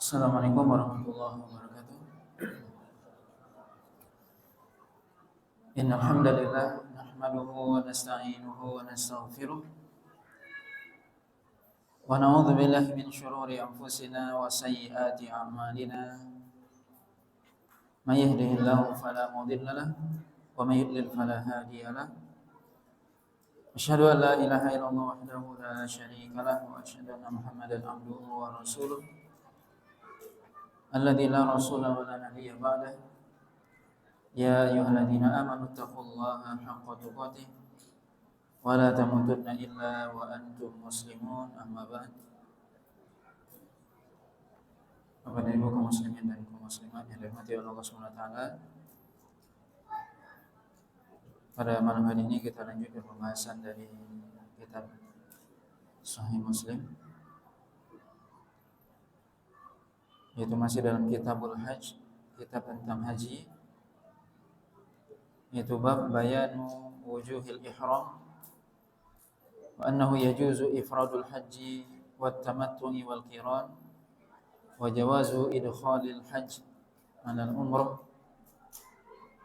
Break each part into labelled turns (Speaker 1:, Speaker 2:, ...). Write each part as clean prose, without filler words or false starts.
Speaker 1: Assalamualaikum warahmatullahi wabarakatuh. Innal hamdalillah nahmaduhu wa nasta'inuhu wa nastaghfiruh wa na'udzu billahi min shururi anfusina wa sayyiati a'malina. May yahdihillahu fala mudilla lahu wa may yudlil fala hadiya lahu. Asyhadu an la ilaha illallah wahdahu la syarika lahu wa asyhadu anna Muhammadan abduhu wa rasuluh. Alladzi la rasula wa la nabiyya ba'dahu. Ya ayyuhalladzina amanu taqullaha haqqa tuqatih wa la tamutunna illa wa antum muslimun. Amma ba'd. Bapak dan Ibu kaum muslimin dan kaum muslimat yang dirahmati oleh Allah Subhanahu wa taala. Pada malam hari ini kita lanjutkan pembahasan dari kitab Sahih Muslim, yaitu masih dalam Kitabul Hajj, kitab tentang haji, yaitu bab bayanu wujuhil ihram wa annahu yajuzu ifradul haji wat tamattu'i wal qiran wa jawazu idkhalil hajj ala al umrah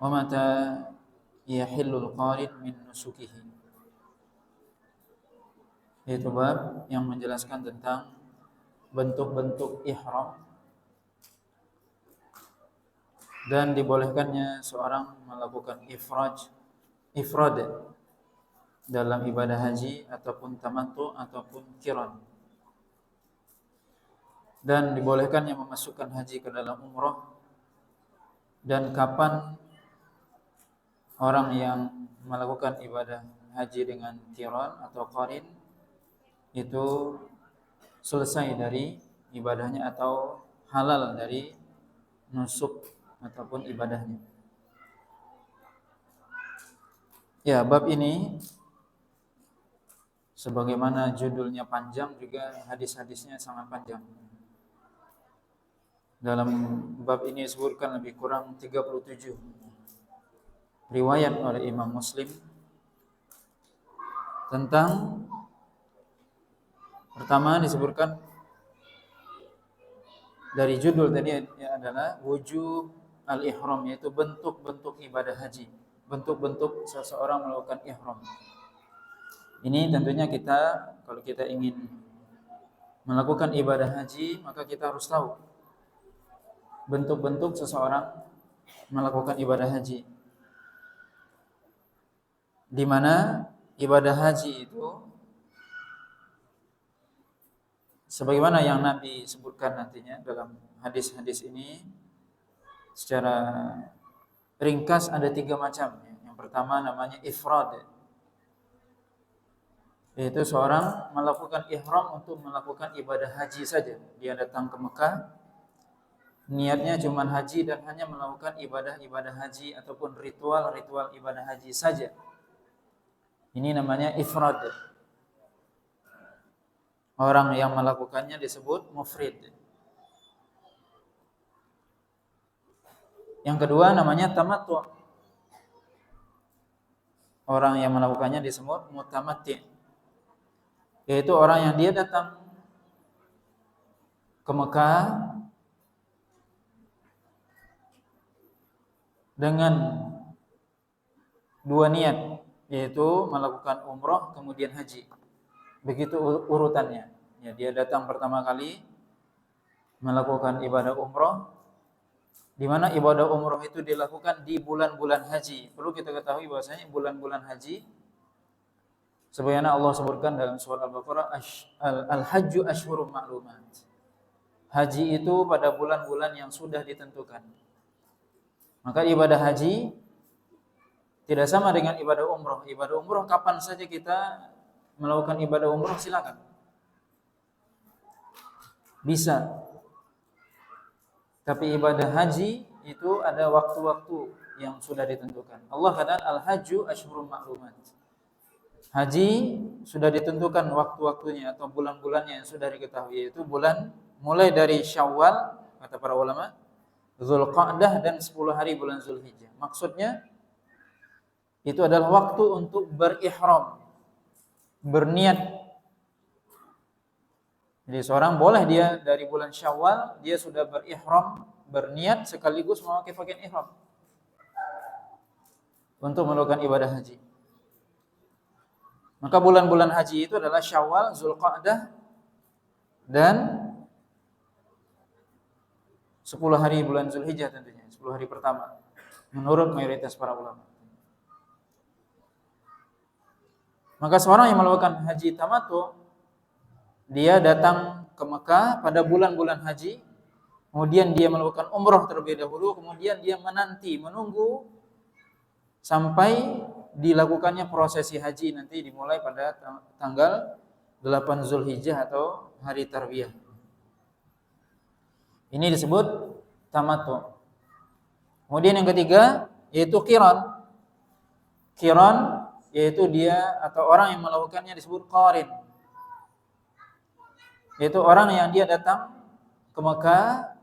Speaker 1: wa mata yahillul qarin min nusukihi. Yaitu bab yang menjelaskan tentang bentuk-bentuk ihram dan dibolehkannya seorang melakukan ifrad dalam ibadah haji ataupun tamattu ataupun qiran, dan dibolehkannya memasukkan haji ke dalam umrah, dan kapan orang yang melakukan ibadah haji dengan qiran atau qarin itu selesai dari ibadahnya atau halal dari nusuk ataupun ibadahnya. Ya, bab ini sebagaimana judulnya panjang, juga hadis-hadisnya sangat panjang. Dalam bab ini disebutkan lebih kurang 37 riwayat oleh Imam Muslim tentang, pertama disebutkan dari judul tadi adalah wujuh al-ihram, yaitu bentuk-bentuk ibadah haji, bentuk-bentuk seseorang melakukan ihram. Ini tentunya kita, kalau kita ingin melakukan ibadah haji, maka kita harus tahu bentuk-bentuk seseorang melakukan ibadah haji. Di mana ibadah haji itu sebagaimana yang Nabi sebutkan nantinya dalam hadis-hadis ini, secara ringkas ada 3 macam. Yang pertama namanya ifrad, yaitu seorang melakukan ihram untuk melakukan ibadah haji saja. Dia datang ke Mekah, niatnya cuma haji dan hanya melakukan ibadah-ibadah haji ataupun ritual-ritual ibadah haji saja. Ini namanya ifrad. Orang yang melakukannya disebut mufrid. Yang kedua namanya tamattu. Orang yang melakukannya disebut mutamatti, yaitu orang yang dia datang ke Mekah dengan 2 niat, yaitu melakukan umroh kemudian haji. Begitu urutannya. Ya, dia datang pertama kali melakukan ibadah umroh, di mana ibadah umroh itu dilakukan di bulan-bulan haji. Perlu kita ketahui bahwasanya bulan-bulan haji, sebagaimana Allah sebutkan dalam surah Al-Baqarah, al-hajju ashhurum ma'lumat. Haji itu pada bulan-bulan yang sudah ditentukan. Maka ibadah haji tidak sama dengan ibadah umroh. Ibadah umroh kapan saja kita melakukan ibadah umroh silakan, bisa. Tapi ibadah haji itu ada waktu-waktu yang sudah ditentukan. Allah katakan al-hajju ashhurum ma'lumat. Haji sudah ditentukan waktu-waktunya atau bulan-bulannya yang sudah diketahui, yaitu bulan mulai dari Syawal kata para ulama, Zulqa'dah dan 10 hari bulan Zulhijjah. Maksudnya itu adalah waktu untuk berihram, berniat Jadi seorang boleh dia dari bulan Syawal dia sudah berihram, berniat sekaligus memakai pakaian ihram untuk melakukan ibadah haji. Maka bulan-bulan haji itu adalah Syawal, Zulqa'dah, dan 10 hari bulan Zulhijjah tentunya, 10 hari pertama menurut mayoritas para ulama. Maka seorang yang melakukan haji tamattu, dia datang ke Mekah pada bulan-bulan haji, kemudian dia melakukan umrah terlebih dahulu, kemudian dia menunggu sampai dilakukannya prosesi haji nanti dimulai pada tanggal 8 Zulhijjah atau hari Tarwiyah. Ini disebut tamattu. Kemudian yang ketiga yaitu qiran. Qiran yaitu dia atau orang yang melakukannya disebut qarin. Yaitu orang yang dia datang ke Mekah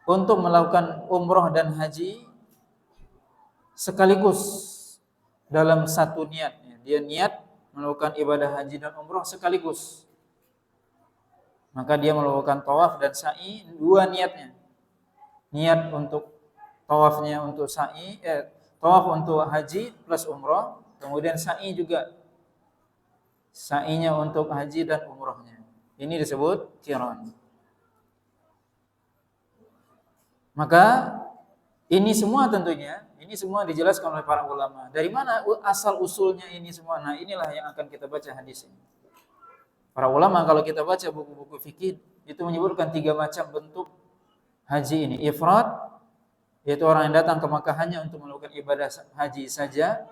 Speaker 1: untuk melakukan umrah dan haji sekaligus dalam satu niat. Dia niat melakukan ibadah haji dan umrah sekaligus. Maka dia melakukan tawaf dan sa'i, dua niatnya. Niat untuk tawafnya untuk sa'i, tawaf untuk haji plus umrah, kemudian sa'i juga. Sa'inya untuk haji dan umrahnya. Ini disebut qiran. Maka ini semua tentunya, ini semua dijelaskan oleh para ulama. Dari mana asal usulnya ini semua? Nah, inilah yang akan kita baca hadis ini. Para ulama kalau kita baca buku-buku fikih itu menyebutkan 3 macam bentuk haji ini. Ifrad, yaitu orang yang datang ke Makkah hanya untuk melakukan ibadah haji saja.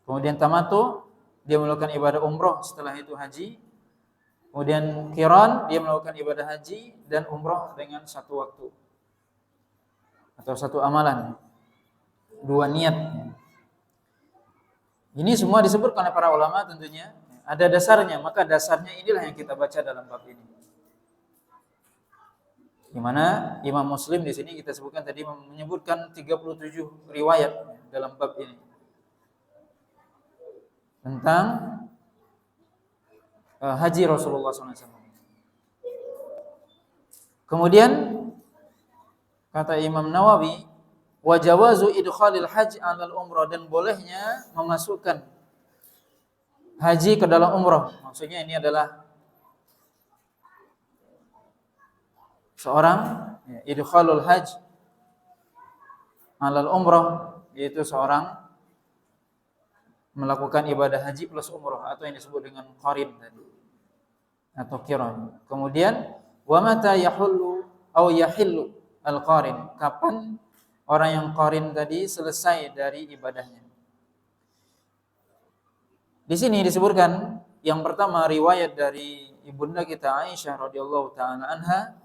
Speaker 1: Kemudian tamattu, dia melakukan ibadah umrah setelah itu haji. Kemudian qiran, dia melakukan ibadah haji dan umrah dengan satu waktu atau satu amalan, 2 niat. Ini semua disebutkan oleh para ulama tentunya. Ada dasarnya, maka dasarnya inilah yang kita baca dalam bab ini. Di mana Imam Muslim di sini kita sebutkan tadi menyebutkan 37 riwayat dalam bab ini tentang haji Rasulullah SAW. Kemudian kata Imam Nawawi, wa jawazu idkhalil haji 'alal umrah, dan bolehnya memasukkan haji ke dalam umrah. Maksudnya ini adalah seorang idkhalul hajj 'alal umrah, yaitu seorang melakukan ibadah haji plus umrah atau yang disebut dengan qarin tadi atau qiran. Kemudian wa mata yahullu aw yahillu al-qarin, kapan orang yang qarin tadi selesai dari ibadahnya. Di sini disebutkan yang pertama riwayat dari ibunda kita Aisyah radhiyallahu taala anha.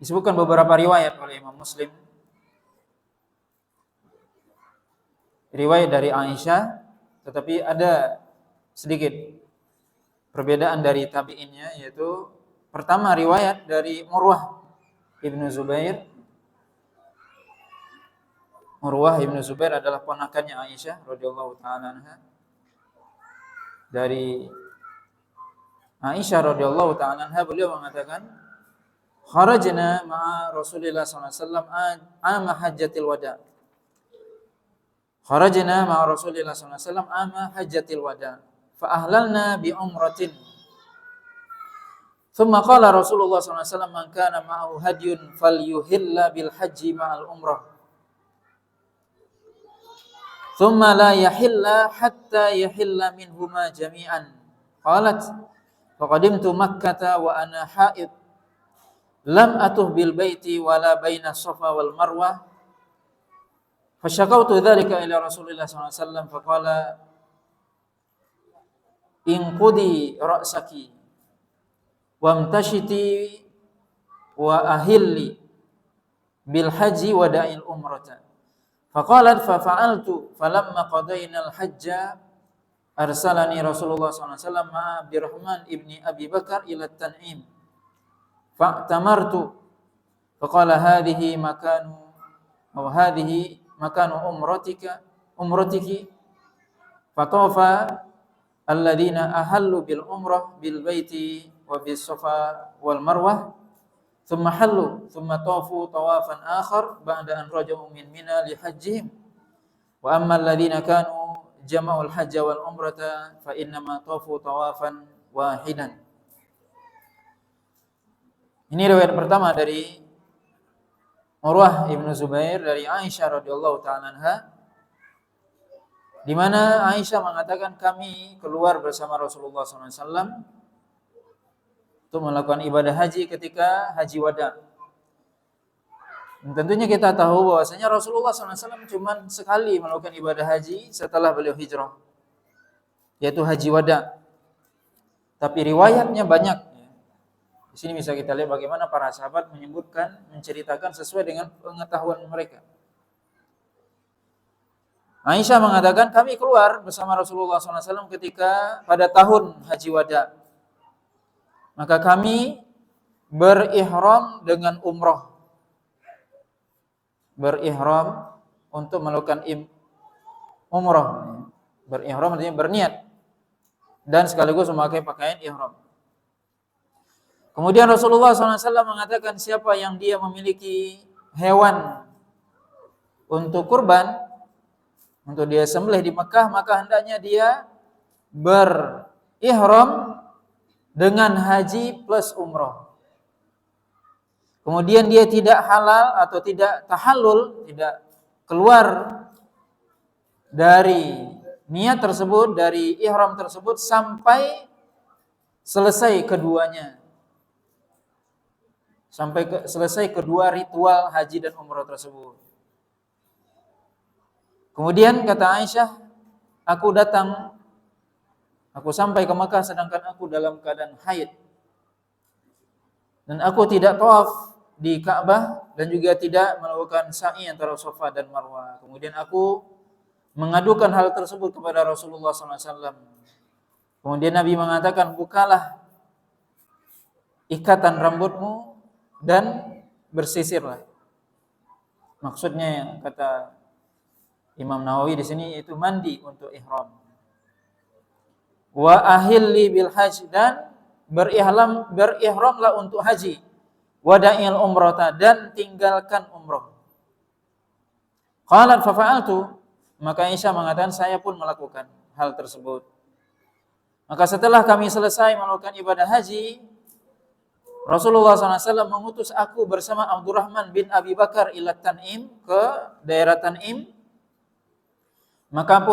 Speaker 1: Disebutkan beberapa riwayat oleh Imam Muslim. Riwayat dari Aisyah, tetapi ada sedikit perbedaan dari tabi'innya, yaitu pertama riwayat dari Urwah ibnu Zubair. Urwah ibnu Zubair adalah ponakannya Aisyah radhiyallahu taala anha. Dari Aisyah radhiyallahu taala anha, beliau mengatakan, kharajna ma'a Rasulillah sallallahu alaihi wasallam ama hajjatil wada. Kharajna ma'a Rasulillah sallallahu alaihi wasallam ama hajjatil wada. Fa ahlalna bi umratin. Thumma qala Rasulullah sallallahu alaihi wasallam man kana ma'ahu hadyun falyuhilla bil haji ma'al umrah. Thumma la yahilla hatta yahilla minhuma jami'an. Qalat faqadimtu Makkah wa ana haid. Lam atuh bil baiti wala baina Safa wal Marwah. Fasyakautu dzalika ila Rasulillah sallallahu alaihi wasallam faqala inqudi ra'saki wamtashiti wa ahilli bil haji wa da'il umrata. Faqalat fa fa'altu falamma qadayna al hajja arsalani Rasulullah sallallahu alaihi wasallam ma'a Abdurrahman ibni Abi Bakar ila Tan'im fa'tamartu faqala hadhihi makanu umratiki fatafa alladzina ahallu bil umrah bil baiti wa bis safa wal marwah thumma hallu thumma tawafu tawafan akhar ba'da an raja'u min mina li hajjihim wa amma alladzina kanu jama'ul hajja wal umrata fa innama tawafu tawafan wahidan. Ini riwayat pertama dari Urwah ibnu Zubair dari Aisyah radhiyallahu taala anha, di mana Aisyah mengatakan kami keluar bersama Rasulullah SAW untuk melakukan ibadah haji ketika haji wada. Dan tentunya kita tahu bahwasanya Rasulullah SAW cuma sekali melakukan ibadah haji setelah beliau hijrah, yaitu haji wada. Tapi riwayatnya banyak. Di sini bisa kita lihat bagaimana para sahabat menyebutkan, menceritakan sesuai dengan pengetahuan mereka. Aisyah mengatakan kami keluar bersama Rasulullah SAW ketika pada tahun haji wada. Maka kami berihram dengan umrah. Berihram untuk melakukan umrah. Berihram artinya berniat. Dan sekaligus memakai pakaian ihram. Kemudian Rasulullah SAW mengatakan siapa yang dia memiliki hewan untuk kurban, untuk dia sembelih di Mekah, maka hendaknya dia berihram dengan haji plus umrah. Kemudian dia tidak halal atau tidak tahallul, tidak keluar dari niat tersebut, dari ihram tersebut sampai selesai keduanya. Sampai selesai kedua ritual haji dan umrah tersebut. Kemudian kata Aisyah, aku sampai ke Makkah sedangkan aku dalam keadaan haid. Dan aku tidak tawaf di Ka'bah dan juga tidak melakukan sa'i antara Safa dan Marwah. Kemudian aku mengadukan hal tersebut kepada Rasulullah SAW. Kemudian Nabi mengatakan, bukalah ikatan rambutmu dan bersisirlah. Maksudnya kata Imam Nawawi di sini itu mandi untuk ihram. Wa ahilli bil hajj, dan berihramlah untuk haji. Wada'il umrata, dan tinggalkan umrah. Qalat fa fa'altu, maka Aisyah mengatakan saya pun melakukan hal tersebut. Maka setelah kami selesai melakukan ibadah haji, Rasulullah SAW mengutus aku bersama Abdurrahman bin Abi Bakar ila Tan'im, ke daerah Tan'im. Maka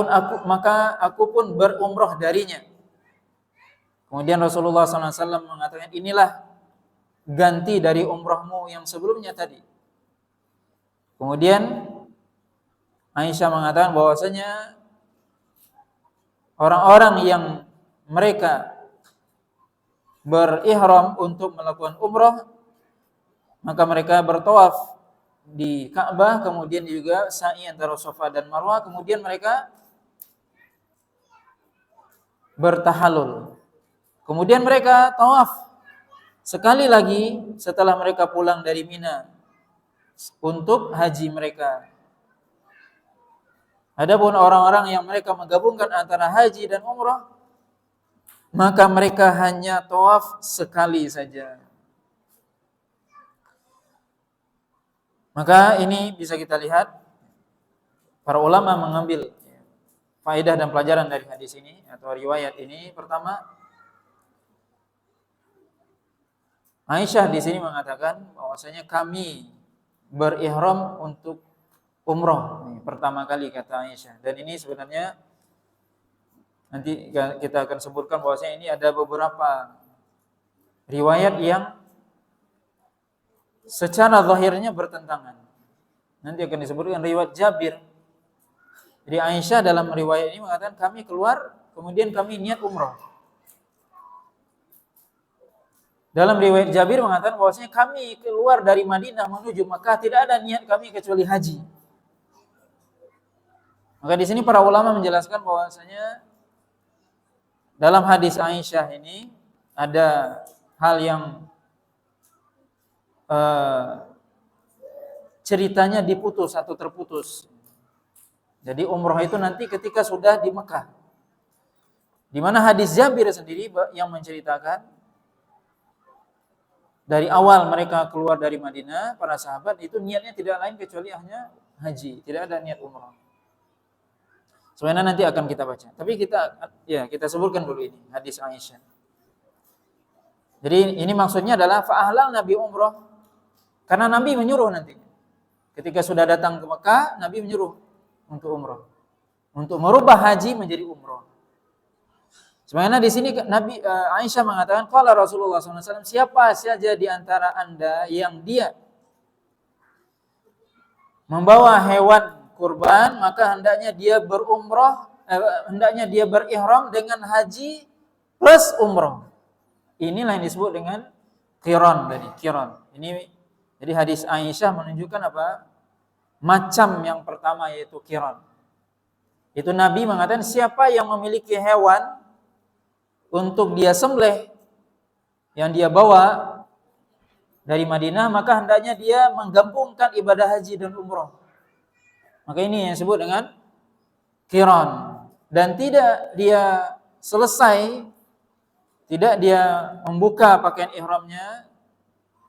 Speaker 1: aku pun berumrah darinya. Kemudian Rasulullah SAW mengatakan, inilah ganti dari umrahmu yang sebelumnya tadi. Kemudian Aisyah mengatakan bahwasanya orang-orang yang mereka berihram untuk melakukan umrah, maka mereka bertawaf di Ka'bah, kemudian juga sa'i antara Safa dan Marwah, kemudian mereka bertahallul. Kemudian mereka tawaf sekali lagi setelah mereka pulang dari Mina untuk haji mereka. Adapun orang-orang yang mereka menggabungkan antara haji dan umrah, maka mereka hanya tawaf sekali saja. Maka ini bisa kita lihat para ulama mengambil faedah dan pelajaran dari hadis ini atau riwayat ini. Pertama, Aisyah di sini mengatakan bahwasanya kami berihram untuk umrah. Pertama kali kata Aisyah. Dan ini sebenarnya nanti kita akan sebutkan bahwasanya ini ada beberapa riwayat yang secara zahirnya bertentangan. Nanti akan disebutkan riwayat Jabir. Jadi Aisyah dalam riwayat ini mengatakan kami keluar, kemudian kami niat umrah. Dalam riwayat Jabir mengatakan bahwasanya kami keluar dari Madinah menuju Makkah, tidak ada niat kami kecuali haji. Maka di sini para ulama menjelaskan bahwasanya dalam hadis Aisyah ini ada hal yang ceritanya diputus atau terputus. Jadi umrah itu nanti ketika sudah di Mekah. Di mana hadis Jabir sendiri yang menceritakan dari awal mereka keluar dari Madinah, para sahabat itu niatnya tidak lain kecuali hanya haji, tidak ada niat umrah. Sebenarnya nanti akan kita baca. Tapi kita sebutkan dulu ini hadis Aisyah. Jadi ini maksudnya adalah fa'ahlal Nabi umrah karena Nabi menyuruh nantinya. Ketika sudah datang ke Mekah, Nabi menyuruh untuk umrah. Untuk merubah haji menjadi umrah. Sebenarnya di sini Nabi Aisyah mengatakan, qala Rasulullah SAW, siapa saja di antara Anda yang dia membawa hewan kurban, maka hendaknya dia berumrah, hendaknya dia berihram dengan haji plus umrah. Inilah yang disebut dengan qiran tadi, qiran. Ini jadi hadis Aisyah menunjukkan apa? Macam yang pertama yaitu qiran. Itu Nabi mengatakan siapa yang memiliki hewan untuk dia sembelih yang dia bawa dari Madinah, maka hendaknya dia menggabungkan ibadah haji dan umrah. Maka ini yang disebut dengan qiran. Dan tidak dia selesai, tidak dia membuka pakaian ihramnya,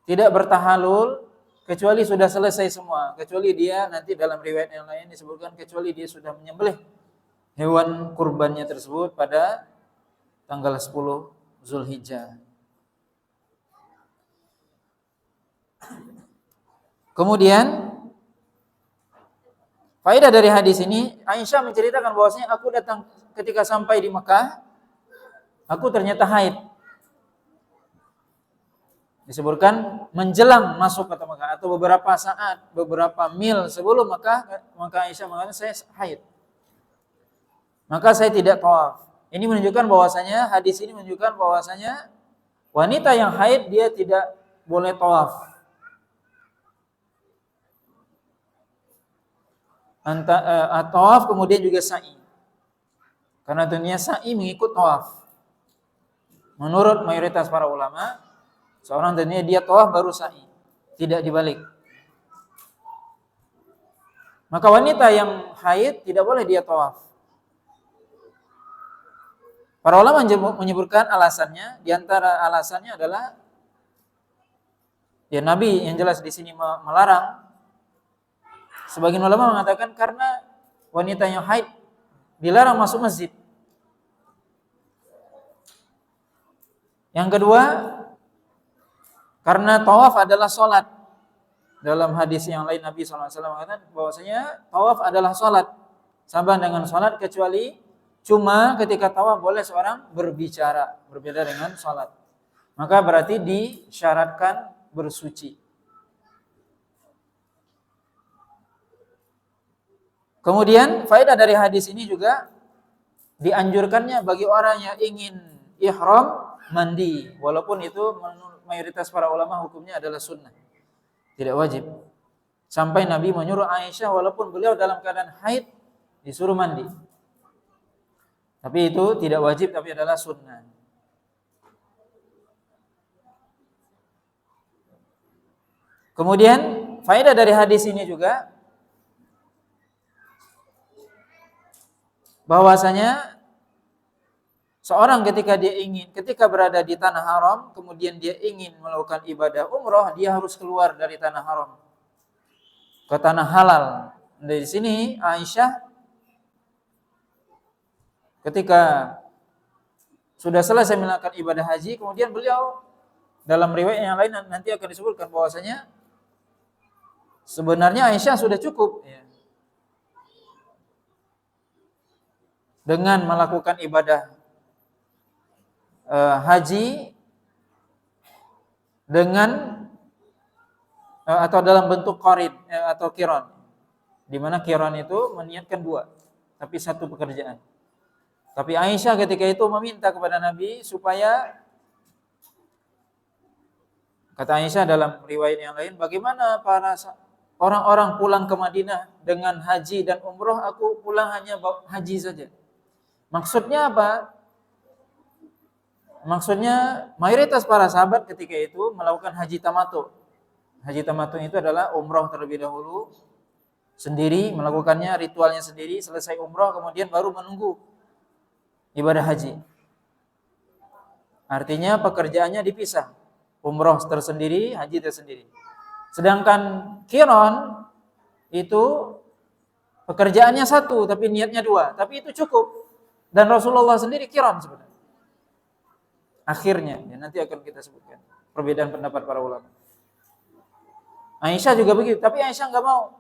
Speaker 1: tidak bertahalul, kecuali sudah selesai semua. Kecuali dia nanti dalam riwayat yang lain disebutkan kecuali dia sudah menyembelih hewan kurbannya tersebut pada tanggal 10 Zulhijjah. Kemudian faedah dari hadis ini, Aisyah menceritakan bahwasanya aku datang ketika sampai di Mekah, aku ternyata haid. Disebutkan menjelang masuk kota Mekah atau beberapa saat, beberapa mil sebelum Mekah, maka Aisyah mengatakan saya haid. Maka saya tidak tawaf. Ini menunjukkan bahwasanya hadis ini menunjukkan bahwasanya wanita yang haid dia tidak boleh tawaf. Tawaf kemudian juga sa'i. Karena tentunya sa'i mengikut tawaf. Menurut mayoritas para ulama, seorang tentunya dia tawaf baru sa'i, tidak dibalik. Maka wanita yang haid tidak boleh dia tawaf. Para ulama menyebutkan alasannya, di antara alasannya adalah ya Nabi yang jelas di sini melarang. Sebagian ulama mengatakan karena wanita yang haid dilarang masuk masjid. Yang kedua, karena tawaf adalah sholat. Dalam hadis yang lain Nabi SAW mengatakan bahwasanya tawaf adalah sholat. Sama dengan sholat kecuali cuma ketika tawaf boleh seorang berbicara, berbeda dengan sholat. Maka berarti disyaratkan bersuci. Kemudian faedah dari hadis ini juga dianjurkannya bagi orang yang ingin ihram mandi, walaupun itu mayoritas para ulama hukumnya adalah sunnah, tidak wajib. Sampai Nabi menyuruh Aisyah walaupun beliau dalam keadaan haid disuruh mandi. Tapi itu tidak wajib, tapi adalah sunnah. Kemudian faedah dari hadis ini juga bahwasanya seorang ketika berada di tanah haram, kemudian dia ingin melakukan ibadah umrah, dia harus keluar dari tanah haram ke tanah halal. Dari sini Aisyah ketika sudah selesai melakukan ibadah haji, kemudian beliau dalam riwayat yang lain nanti akan disebutkan bahwasanya sebenarnya Aisyah sudah cukup ya, dengan melakukan ibadah haji dengan atau dalam bentuk qarin atau qiran, di mana qiran itu meniatkan dua, tapi satu pekerjaan. Tapi Aisyah ketika itu meminta kepada Nabi supaya, kata Aisyah dalam riwayat yang lain, bagaimana para orang-orang pulang ke Madinah dengan haji dan umrah, aku pulang hanya haji saja. Maksudnya apa? Maksudnya mayoritas para sahabat ketika itu melakukan haji tamattu. Haji tamattu itu adalah umrah terlebih dahulu sendiri, melakukannya ritualnya sendiri, selesai umrah kemudian baru menunggu ibadah haji. Artinya pekerjaannya dipisah. Umroh tersendiri, haji tersendiri. Sedangkan qiran itu pekerjaannya satu tapi niatnya dua, tapi itu cukup. Dan Rasulullah sendiri qiran sebenarnya. Akhirnya, ya nanti akan kita sebutkan perbedaan pendapat para ulama. Aisyah juga begitu, tapi Aisyah nggak mau.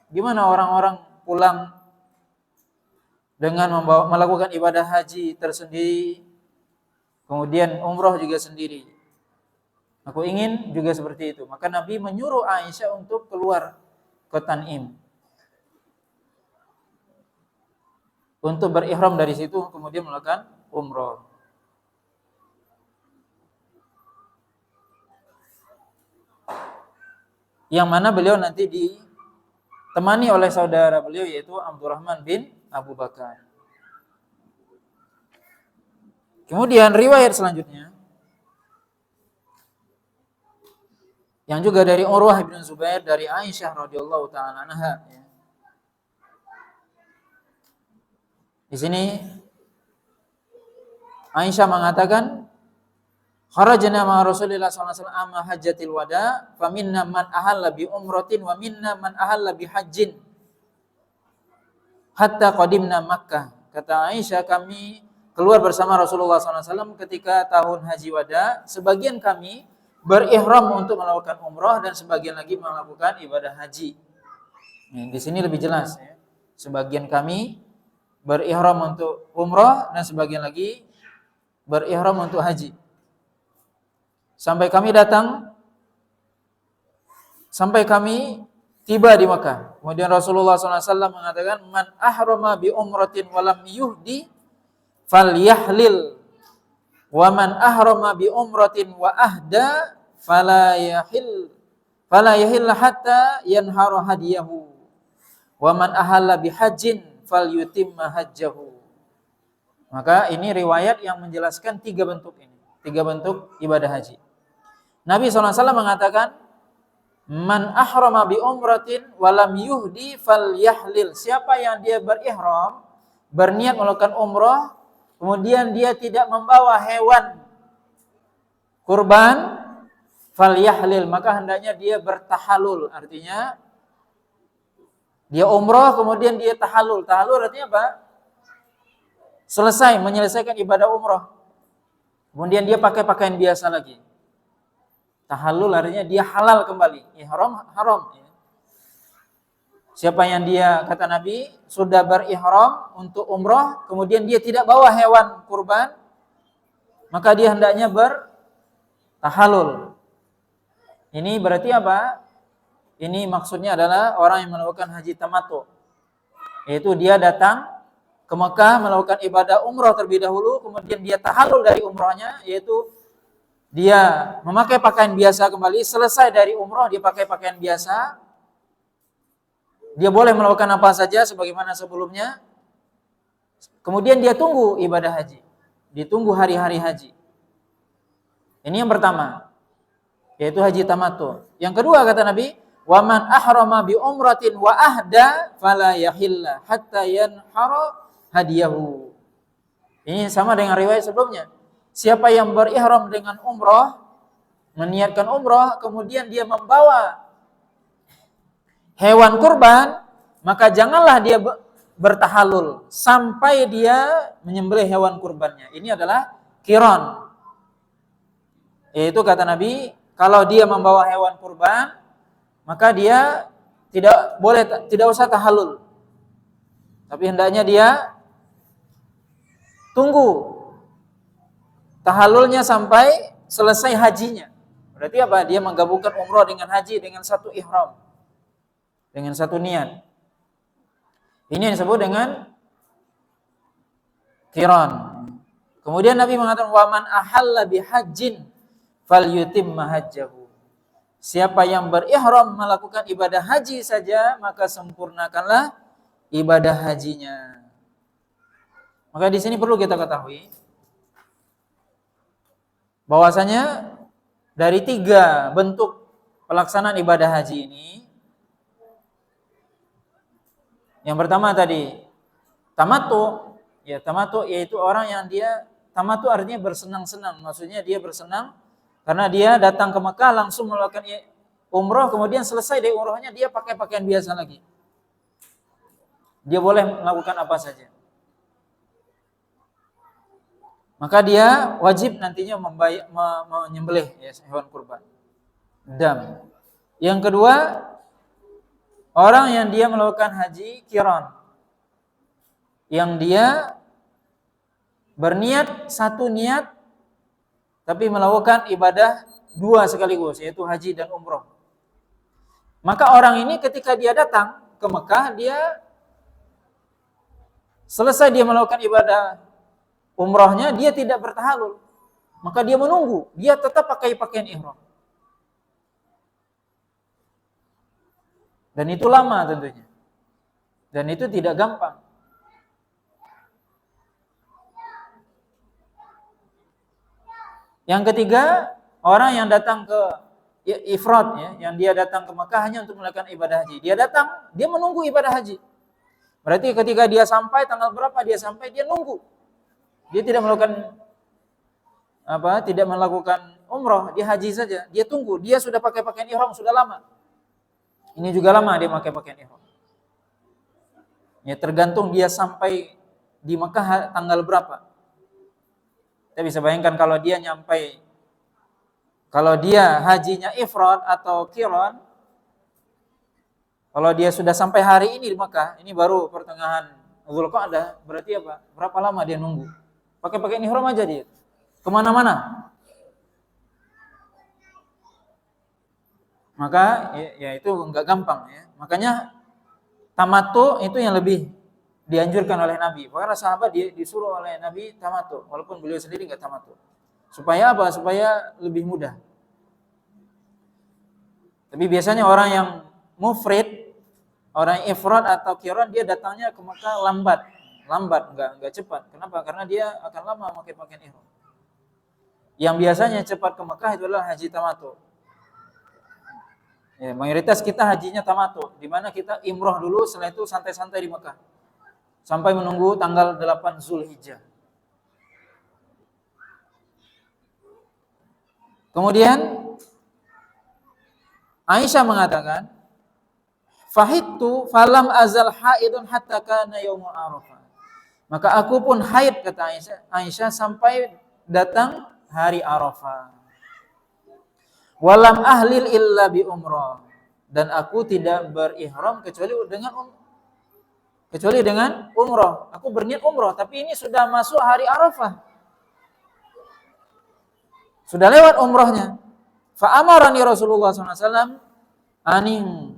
Speaker 1: Gimana orang-orang pulang dengan melakukan ibadah haji tersendiri, kemudian umroh juga sendiri. Aku ingin juga seperti itu. Maka Nabi menyuruh Aisyah untuk keluar ke Tan'im, untuk berihram dari situ, kemudian melakukan umroh. Yang mana beliau nanti ditemani oleh saudara beliau, yaitu Abdurrahman bin Abu Bakar. Kemudian riwayat selanjutnya yang juga dari Urwah bin Zubair dari Aisyah radhiyallahu taala anha. Di sini Aisyah mengatakan, kharajna ma Rasulillah sallallahu alaihi wasallam amma hajjatil wada, faminna man ahalla bi umratin wa minna man ahalla bi hajjin hatta qadimna Makkah. Kata Aisyah, kami keluar bersama Rasulullah sallallahu alaihi wasallam ketika tahun haji wada. Sebagian kami berihram untuk melakukan umrah dan sebagian lagi melakukan ibadah haji. Di sini lebih jelas ya. Sebagian kami berihram untuk umrah dan sebagian lagi berihram untuk haji. Sampai kami tiba di Makkah. Kemudian Rasulullah SAW mengatakan, man ahrama bi umratin walam yuhdi falyahlil, wa man ahrama bi umratin wa ahda fala yahil hatta yanhara hadiyahu, wa man ahalla bi hajjin falyutimma hajjahu. Maka ini riwayat yang menjelaskan tiga bentuk ibadah haji. Nabi SAW mengatakan, man ahrama bi umratin walam yuhdi falyahlil. Siapa yang dia berihram, berniat melakukan umrah, kemudian dia tidak membawa hewan kurban, falyahlil, maka hendaknya dia bertahalul. Artinya dia umrah kemudian dia tahalul. Tahalul artinya apa? Menyelesaikan ibadah umrah. Kemudian dia pakai pakaian biasa lagi. Tahallul artinya dia halal kembali. Ihram haram. Siapa yang dia, kata Nabi, sudah berihram untuk umrah, kemudian dia tidak bawa hewan kurban, maka dia hendaknya bertahallul. Ini berarti apa? Ini maksudnya adalah orang yang melakukan haji tamattu. Yaitu dia datang ke Mekah melakukan ibadah umrah terlebih dahulu, kemudian dia tahallul dari umrahnya, yaitu dia memakai pakaian biasa kembali. Selesai dari umrah dia pakai pakaian biasa. Dia boleh melakukan apa saja sebagaimana sebelumnya. Kemudian dia tunggu ibadah haji. Ditunggu hari-hari haji. Ini yang pertama, yaitu haji tamattu. Yang kedua kata Nabi, wa man ahrama bi umratin wa ahda fala yahilla hatta yanhara hadiyahu. Ini sama dengan riwayat sebelumnya. Siapa yang berihram dengan umrah, meniatkan umrah, kemudian dia membawa hewan kurban, maka janganlah dia bertahallul sampai dia menyembelih hewan kurbannya. Ini adalah qiran. Yaitu kata Nabi, kalau dia membawa hewan kurban, maka dia tidak usah tahallul. Tapi hendaknya dia tunggu tahallulnya sampai selesai hajinya. Berarti apa? Dia menggabungkan umrah dengan haji dengan satu ihram, dengan satu niat. Ini yang disebut dengan qiran. Kemudian Nabi mengatakan, wa man ahalla bi hajjin falyutimma hajjahu. Siapa yang berihram melakukan ibadah haji saja, maka sempurnakanlah ibadah hajinya. Maka di sini perlu kita ketahui bahwasanya dari tiga bentuk pelaksanaan ibadah haji ini, yang pertama tadi tamattu, tamattu yaitu orang yang dia tamattu artinya bersenang-senang. Maksudnya dia bersenang karena dia datang ke Mekah langsung melakukan umroh, kemudian selesai dari umrohnya dia pakai pakaian biasa lagi. Dia boleh melakukan apa saja. Maka dia wajib nantinya menyembelih ya, hewan kurban. Dam. Yang kedua, orang yang dia melakukan haji qiran. Yang dia berniat satu niat tapi melakukan ibadah dua sekaligus, yaitu haji dan umroh. Maka orang ini ketika dia datang ke Mekah, dia selesai dia melakukan ibadah umrohnya, dia tidak bertahalul. Maka dia menunggu, dia tetap pakai pakaian ihram. Dan itu lama tentunya. Dan itu tidak gampang. Yang ketiga, orang yang datang ke ifrad ya, yang dia datang ke Mekah hanya untuk melakukan ibadah haji. Dia datang, dia menunggu ibadah haji. Berarti ketika dia sampai tanggal berapa dia sampai, dia nunggu. Dia tidak melakukan tidak melakukan umroh, dia haji saja. Dia tunggu, dia sudah pakai pakaian ihram sudah lama. Ini juga lama dia pakai pakaian ihram. Ya tergantung dia sampai di Mekah tanggal berapa. Kita bisa bayangkan kalau dia hajinya ifrad atau qiran, kalau dia sudah sampai hari ini di Mekah, ini baru pertengahan Dzulqa'dah, berarti apa? Berapa lama dia nunggu? Pakai pakaian ihram aja dia. Kemana-mana. Maka ya itu enggak gampang ya. Makanya tamattu itu yang lebih dianjurkan oleh Nabi. Para sahabat disuruh oleh Nabi tamattu, walaupun beliau sendiri enggak tamattu. Supaya apa? Supaya lebih mudah. Tapi biasanya orang yang mufrid, orang ifrad atau qiran, dia datangnya ke Mekah lambat, enggak cepat. Kenapa? Karena dia akan lama memakai pakaian ihram. Yang biasanya cepat ke Mekah itu adalah haji tamattu. Ya, mayoritas kita hajinya tamattu, di mana kita imroh dulu, setelah itu santai-santai di Mekah. Sampai menunggu tanggal 8 Zulhijjah. Kemudian Aisyah mengatakan, "Fahidtu falam azal haidun hatta kana yaumul Arafah." Maka aku pun haid, kata Aisyah sampai datang hari Arafah. Walam ahlil illa bi umrah, dan aku tidak berihram kecuali dengan umrah. Aku berniat umrah, tapi ini sudah masuk hari Arafah. Sudah lewat umrahnya. Fa amarani Rasulullah SAW aning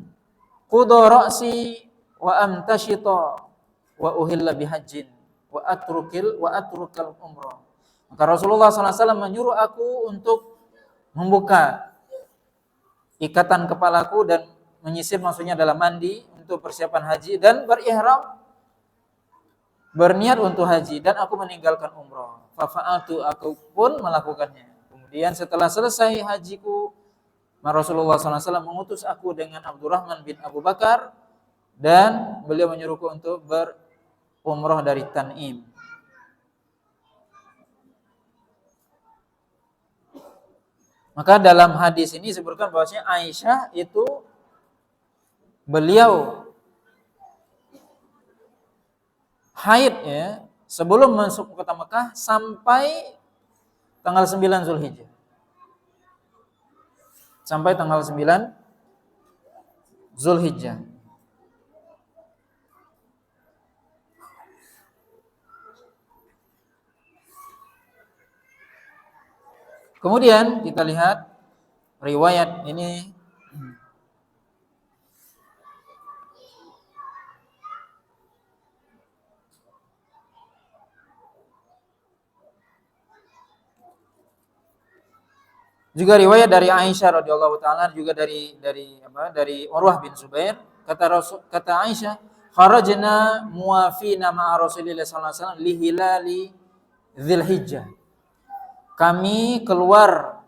Speaker 1: qudu ra'si wa amtashita wa uhilla bihajjin wa atrukal umrah. Maka Rasulullah SAW menyuruh aku untuk membuka ikatan kepalaku dan menyisir, maksudnya dalam mandi untuk persiapan haji, dan berihram berniat untuk haji, dan aku meninggalkan umrah. Fa fa'altu, aku pun melakukannya. Kemudian setelah selesai hajiku, Rasulullah SAW mengutus aku dengan Abdurrahman bin Abu Bakar, dan beliau menyuruhku untuk berumrah dari Tan'im. Maka dalam hadis ini disebutkan bahwasanya Aisyah itu beliau haid ya sebelum masuk kota Mekah sampai tanggal 9 Zulhijjah. Sampai tanggal 9 Zulhijjah. Kemudian kita lihat riwayat ini juga riwayat dari Aisyah radhiyallahu taala, juga dari Urwah bin Zubair, kata Aisyah, kharajna muwafina ma'a Rasulillah sallallahu alaihi wasallam li hilali Dzulhijjah. Kami keluar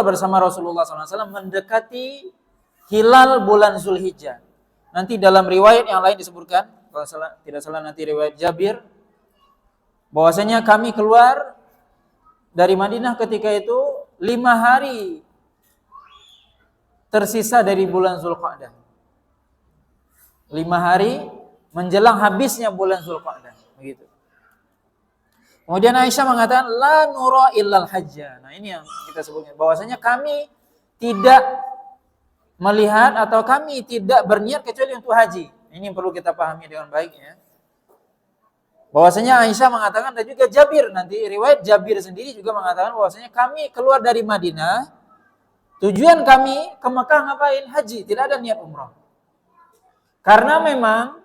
Speaker 1: bersama Rasulullah SAW mendekati hilal bulan Zulhijjah. Nanti dalam riwayat yang lain disebutkan kalau tidak salah nanti riwayat Jabir, bahwasanya kami keluar dari Madinah ketika itu 5 hari tersisa dari bulan Zulqa'dah. 5 hari menjelang habisnya bulan Zulqa'dah, begitu. Kemudian Aisyah mengatakan la nura illal hajja. Nah, ini yang kita sebutnya, bahwasanya kami tidak melihat atau kami tidak berniat kecuali untuk haji. Ini yang perlu kita pahami dengan baik ya. Bahwasanya Aisyah mengatakan dan juga Jabir, nanti riwayat Jabir sendiri juga mengatakan bahwasanya kami keluar dari Madinah, tujuan kami ke Mekah ngapain? Haji, tidak ada niat umrah. Karena memang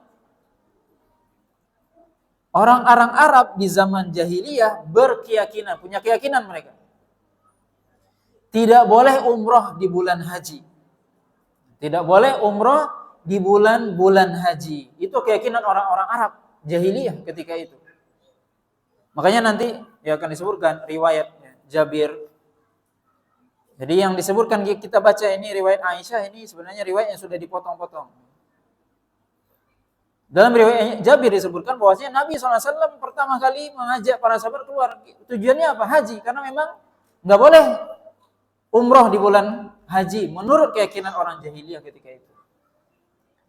Speaker 1: orang-orang Arab di zaman jahiliyah berkeyakinan, punya keyakinan mereka, tidak boleh umrah di bulan haji. Tidak boleh umrah di bulan-bulan haji. Itu keyakinan orang-orang Arab jahiliyah ketika itu. Makanya nanti ya akan disebutkan riwayat Jabir. Jadi yang disebutkan kita baca ini riwayat Aisyah, ini sebenarnya riwayat yang sudah dipotong-potong. Dalam riwayat Jabir disebutkan bahwasanya Nabi SAW pertama kali mengajak para sahabat keluar. Tujuannya apa? Haji. Karena memang nggak boleh umrah di bulan haji menurut keyakinan orang jahiliyah ketika itu.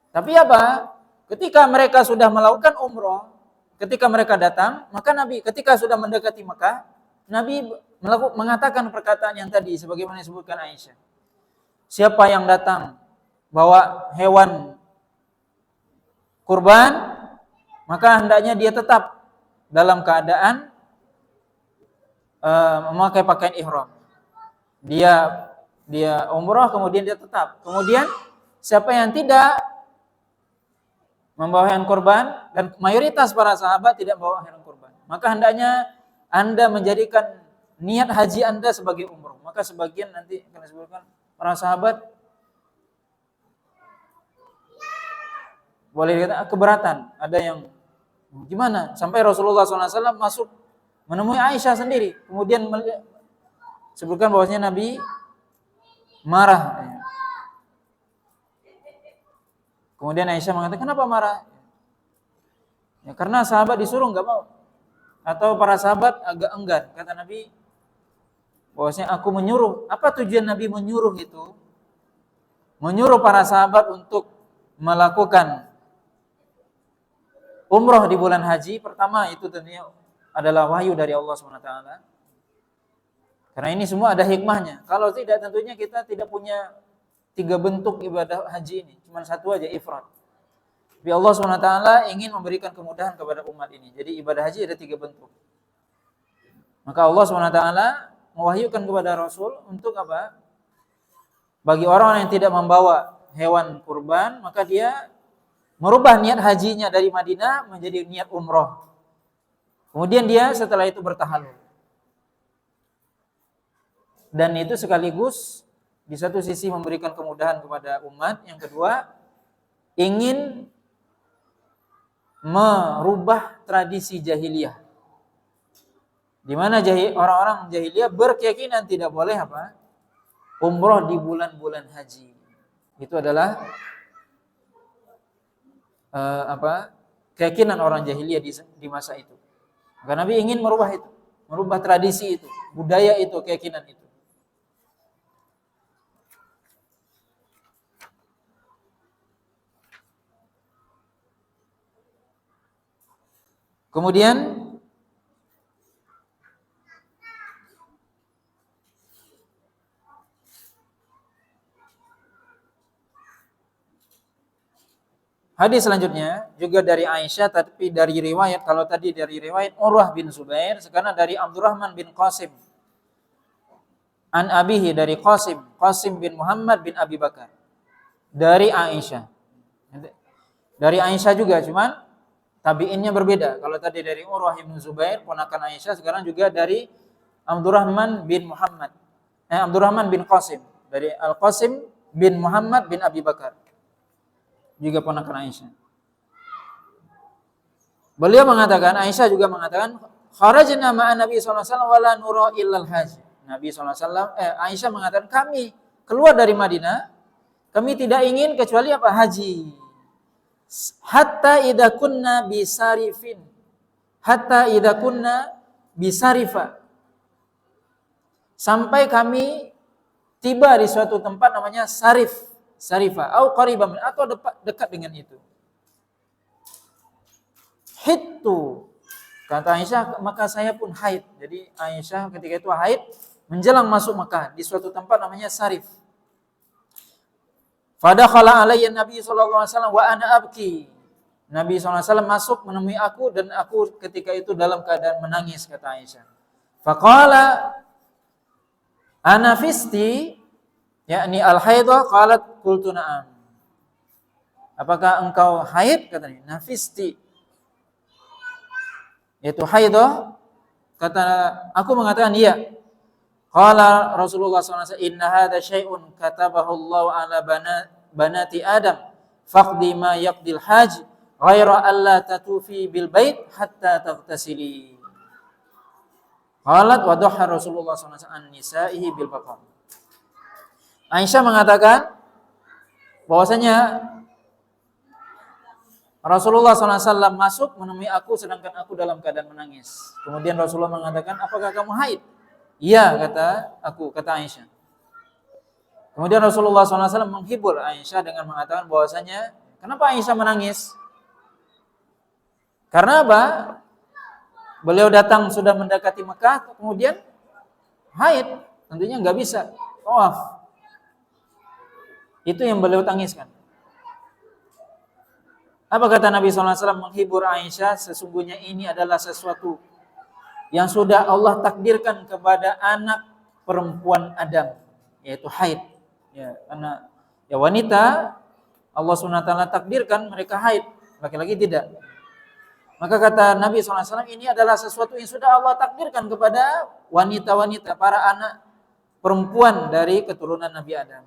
Speaker 1: Tapi apa? Ketika mereka sudah melakukan umrah, ketika mereka datang, maka Nabi ketika sudah mendekati Mekah, Nabi mengatakan perkataan yang tadi sebagaimana disebutkan Aisyah. Siapa yang datang bawa hewan kurban, maka hendaknya dia tetap dalam keadaan memakai pakaian ihram. Dia umrah kemudian dia tetap. Kemudian siapa yang tidak membawa hewan kurban, dan mayoritas para sahabat tidak membawa hewan kurban, maka hendaknya Anda menjadikan niat haji Anda sebagai umrah. Maka sebagian nanti akan disebutkan para sahabat boleh dikatakan keberatan. Ada yang gimana? Sampai Rasulullah SAW masuk menemui Aisyah sendiri. Kemudian sebutkan bahwasanya Nabi marah. Kemudian Aisyah mengatakan, kenapa marah? Ya, karena sahabat disuruh nggak mau. Atau para sahabat agak enggan. Kata Nabi, bahwasanya aku menyuruh. Apa tujuan Nabi menyuruh itu? Menyuruh para sahabat untuk melakukan umrah di bulan haji. Pertama itu tentunya adalah wahyu dari Allah SWT. Karena ini semua ada hikmahnya. Kalau tidak, tentunya kita tidak punya 3 bentuk ibadah haji ini. Cuma satu aja, ifrad. Tapi Allah SWT ingin memberikan kemudahan kepada umat ini. Jadi ibadah haji ada 3 bentuk. Maka Allah SWT mewahyukan kepada Rasul untuk apa? Bagi orang yang tidak membawa hewan kurban, maka dia merubah niat hajinya dari Madinah menjadi niat umrah. Kemudian dia setelah itu bertahalul. Dan itu sekaligus di satu sisi memberikan kemudahan kepada umat. Yang kedua, ingin merubah tradisi jahiliyah. Di mana orang-orang jahiliyah berkeyakinan tidak boleh apa? Umrah di bulan-bulan haji. Itu adalah keyakinan orang jahiliyah di masa itu. Maka Nabi ingin merubah itu, merubah tradisi itu, budaya itu, keyakinan itu. Kemudian hadis selanjutnya juga dari Aisyah, tapi dari riwayat, kalau tadi dari riwayat Urwah bin Zubair, sekarang dari Abdurrahman bin Qasim. An abihi, dari Qasim bin Muhammad bin Abi Bakar. Dari Aisyah. Dari Aisyah juga, cuman tabi'innya berbeda. Kalau tadi dari Urwah bin Zubair, ponakan Aisyah, sekarang juga dari Abdurrahman bin Qasim. Dari Al-Qasim bin Muhammad bin Abi Bakar. Juga ponakan Aisyah. Beliau mengatakan, Aisyah juga mengatakan, kharajna ma'an Nabi sallallahu alaihi wasallam wala nura illal haji. Nabi sallallahu alaihi wasallam, Aisyah mengatakan, kami keluar dari Madinah, kami tidak ingin kecuali apa? Haji. hatta idza kunna bisarifin, hatta idza kunna bisarifa, sampai kami tiba di suatu tempat namanya Sarif, Sarifa, atau qariban, atau dekat dengan itu. Hittu, kata Aisyah, maka saya pun haid. Jadi Aisyah ketika itu haid menjelang masuk Mekah di suatu tempat namanya Sarif. Fadakhala alayya Nabi sallallahu alaihi wasallam wa ana abki. Nabi sallallahu alaihi wasallam masuk menemui aku dan aku ketika itu dalam keadaan menangis, kata Aisyah. Faqala ana fisti, yakni al-haidah, qalat qultu na'am. Apakah engkau haid? Katanya, nafisti. Yaitu haidah, kata aku mengatakan iya. Qala Rasulullah SAW, inna hadha syai'un katabahu Allah ala banati Adam, faqdi ma yaqdil haj, ghaira alla tatufi bil bait hatta taghtasili. Qalat wa dhaha Rasulullah SAW an nisa'ihi bil baqar. Aisyah mengatakan bahwasanya Rasulullah SAW masuk menemui aku sedangkan aku dalam keadaan menangis. Kemudian Rasulullah mengatakan, apakah kamu haid? Iya, kata Aisyah. Kemudian Rasulullah SAW menghibur Aisyah dengan mengatakan bahwasanya, kenapa Aisyah menangis? Karena apa? Beliau datang sudah mendekati Mekah, kemudian haid, tentunya nggak bisa tawaf. Itu yang beliau tangiskan. Apa kata Nabi SAW menghibur Aisyah? Sesungguhnya ini adalah sesuatu yang sudah Allah takdirkan kepada anak perempuan Adam, yaitu haid. Ya, karena ya wanita Allah SWT takdirkan mereka haid, laki-laki tidak. Maka kata Nabi SAW, ini adalah sesuatu yang sudah Allah takdirkan kepada wanita-wanita, para anak perempuan dari keturunan Nabi Adam.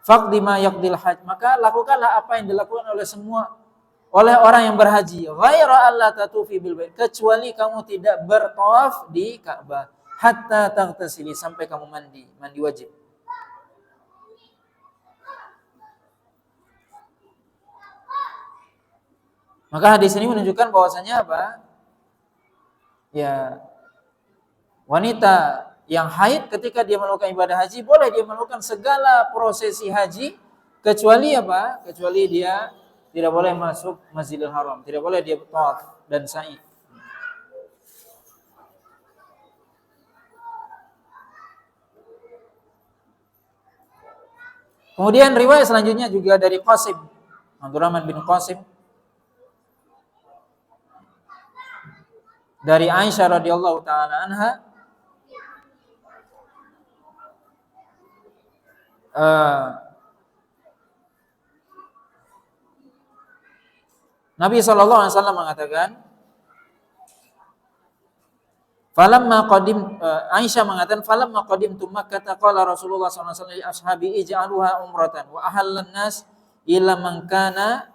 Speaker 1: Faqdi ma yaqdil haj, maka lakukanlah apa yang dilakukan oleh orang yang berhaji. Ghaira alla tatufi bil bait, kecuali kamu tidak bertawaf di Ka'bah. Hatta taghtasili, sampai kamu mandi wajib. Maka hadis ini menunjukkan bahwasanya apa? Ya, wanita yang haid ketika dia melakukan ibadah haji, boleh dia melakukan segala prosesi haji, kecuali apa? Kecuali dia tidak boleh masuk Masjidil Haram, tidak boleh dia tawaf dan sa'i. Kemudian riwayat selanjutnya juga dari Qasim, Abdurrahman bin Qasim, dari Aisyah radhiyallahu taala anha, Nabi SAW mengatakan, Aisyah mengatakan, falamma qadimtu Makkah, qala Rasulullah SAW li ashabi ij'aluha umratan wa ahallan nas ila man kana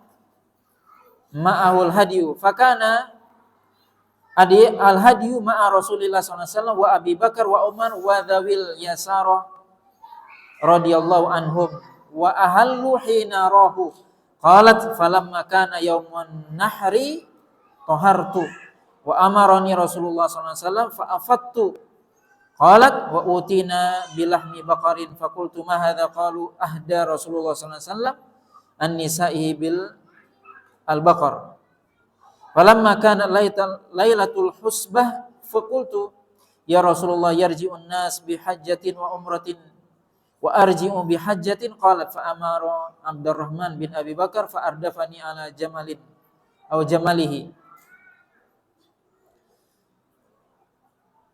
Speaker 1: ma'ahul hadyu, fakana al-hadyu ma'a Rasulillah SAW wa Abi Bakar wa Umar wa dhawil yasara radhiyallahu anhum wa ahallu hina rahu. Qalat falamma kana yaumun nahri tahartu wa amarani Rasulullah SAW fa afattu. Qalat wa utina bilahmi baqarin faqultu ma hadza, qalu ahda Rasulullah SAW an nisa'ihi bil al-baqar. Falamma kana lailatul husbah faqultu ya Rasulullah yarji'un nas bi hajjatin wa umratin wa arji'u bi hajjatin. Qalat fa amara Abdurrahman bin Abi Bakar fa ardafani ala jamalin atau jamalihi.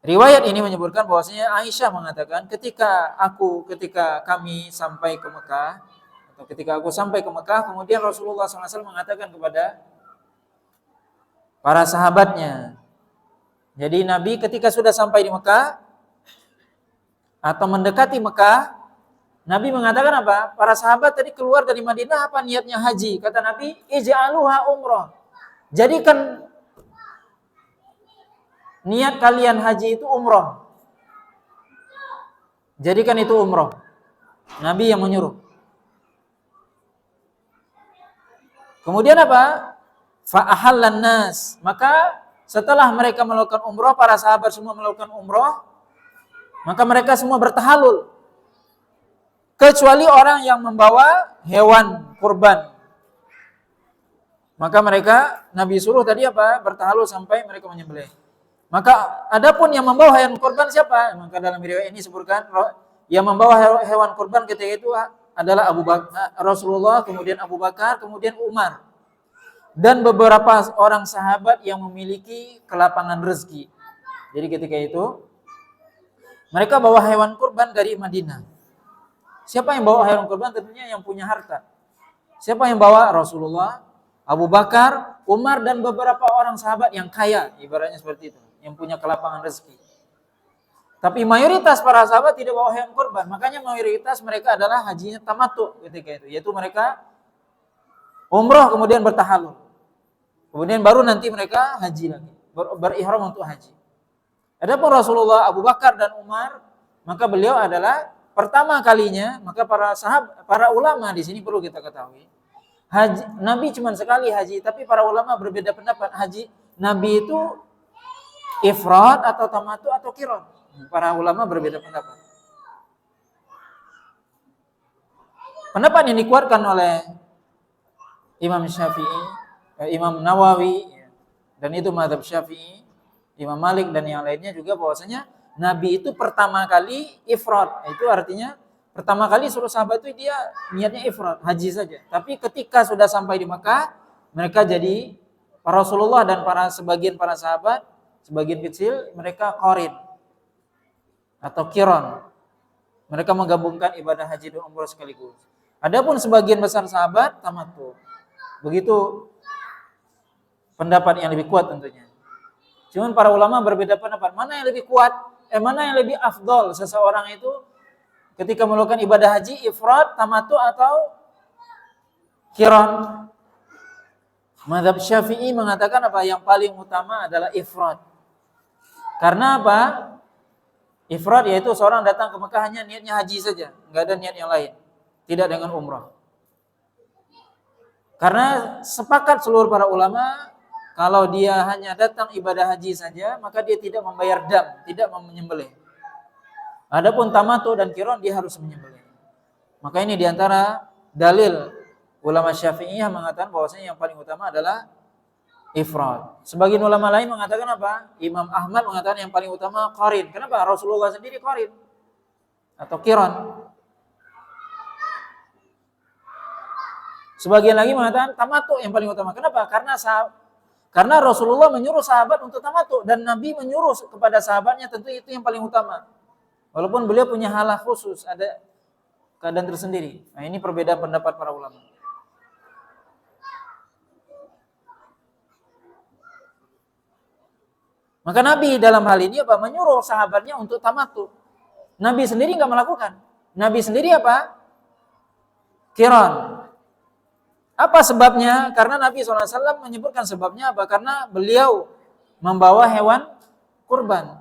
Speaker 1: Riwayat ini menyebutkan bahwasanya Aisyah mengatakan ketika kami sampai ke Mekah, atau ketika aku sampai ke Mekah, kemudian Rasulullah SAW mengatakan kepada para sahabatnya. Jadi Nabi ketika sudah sampai di Mekah atau mendekati Mekah, Nabi mengatakan apa? Para sahabat tadi keluar dari Madinah, apa niatnya haji? Kata Nabi, ij'aluha umrah. Jadikan niat kalian haji itu umrah. Jadikan itu umrah. Nabi yang menyuruh. Kemudian apa? Fa ahallan nas. Maka setelah mereka melakukan umroh, para sahabat semua melakukan umroh, maka mereka semua bertahalul. Kecuali orang yang membawa hewan kurban. Maka mereka, Nabi suruh tadi apa? Bertahalul sampai mereka menyembelih. Maka adapun yang membawa hewan kurban siapa? Maka dalam riwayat ini disebutkan yang membawa hewan kurban ketika itu adalah Abu Bakar, Rasulullah, kemudian Abu Bakar, kemudian Umar. Dan beberapa orang sahabat yang memiliki kelapangan rezeki. Jadi ketika itu mereka bawa hewan kurban dari Madinah. Siapa yang bawa hewan kurban? Tentunya yang punya harta. Siapa yang bawa? Rasulullah, Abu Bakar, Umar, dan beberapa orang sahabat yang kaya, ibaratnya seperti itu, yang punya kelapangan rezeki. Tapi mayoritas para sahabat tidak bawa hewan kurban. Makanya mayoritas mereka adalah hajinya tamattu ketika itu, yaitu mereka umroh kemudian bertahalul. Kemudian baru nanti mereka haji lagi, berihram untuk haji. Adapun Rasulullah, Abu Bakar, dan Umar, maka beliau adalah pertama kalinya, maka para ulama di sini perlu kita ketahui. Haji, Nabi cuma sekali haji, tapi para ulama berbeda pendapat. Haji Nabi itu ifrad atau tamattu atau qiran. Para ulama berbeda pendapat. Pendapat yang dikuatkan oleh Imam Syafi'i, Imam Nawawi, dan itu mazhab Syafi'i, Imam Malik dan yang lainnya juga bahwasanya Nabi itu pertama kali ifrad. Itu artinya pertama kali suruh sahabat itu dia niatnya ifrad, haji saja. Tapi ketika sudah sampai di Makkah, mereka jadi Rasulullah dan sebagian para sahabat, sebagian kecil mereka qarin atau qiran. Mereka menggabungkan ibadah haji dan umrah sekaligus. Adapun sebagian besar sahabat tamattu. Begitu pendapat yang lebih kuat tentunya. Cuman para ulama berbeda pendapat. Mana yang lebih kuat? Mana yang lebih afdol seseorang itu ketika melakukan ibadah haji, ifrad, tamattu atau qiran? Mazhab Syafi'i mengatakan apa? Yang paling utama adalah ifrad. Karena apa? Ifrad yaitu seorang datang ke Mekah hanya niatnya haji saja, enggak ada niat yang lain. Tidak dengan umrah. Karena sepakat seluruh para ulama, kalau dia hanya datang ibadah haji saja, maka dia tidak membayar dam, tidak menyembelih. Adapun tamattu dan qiran dia harus menyembelih. Maka ini diantara dalil ulama Syafi'iyah mengatakan bahwasanya yang paling utama adalah ifrad. Sebagian ulama lain mengatakan apa? Imam Ahmad mengatakan yang paling utama qarin. Kenapa? Rasulullah sendiri qarin atau qiran. Sebagian lagi mengatakan tamattu yang paling utama. Kenapa? Karena Rasulullah menyuruh sahabat untuk tamattu dan Nabi menyuruh kepada sahabatnya, tentu itu yang paling utama. Walaupun beliau punya halah khusus, ada keadaan tersendiri. Nah, ini perbedaan pendapat para ulama. Maka Nabi dalam hal ini apa? Menyuruh sahabatnya untuk tamattu. Nabi sendiri enggak melakukan. Nabi sendiri apa? Qiran. Apa sebabnya? Karena Nabi SAW menyebutkan sebabnya apa? Karena beliau membawa hewan kurban.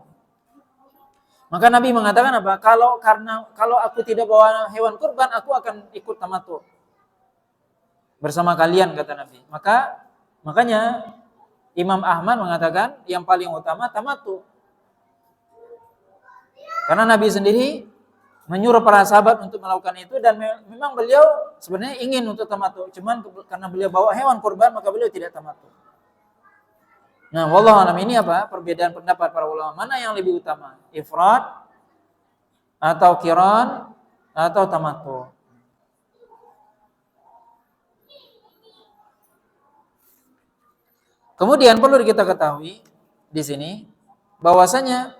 Speaker 1: Maka Nabi mengatakan apa? Kalau aku tidak bawa hewan kurban, aku akan ikut tamattu bersama kalian, kata Nabi. Makanya Imam Ahmad mengatakan yang paling utama tamattu. Karena Nabi sendiri menyuruh para sahabat untuk melakukan itu dan memang beliau sebenarnya ingin untuk tamattu, cuman karena beliau bawa hewan kurban maka beliau tidak tamattu. Nah, wallahu a'lam, ini apa? Perbedaan pendapat para ulama, mana yang lebih utama? Ifrad atau qiran atau tamattu? Kemudian perlu kita ketahui di sini bahwasanya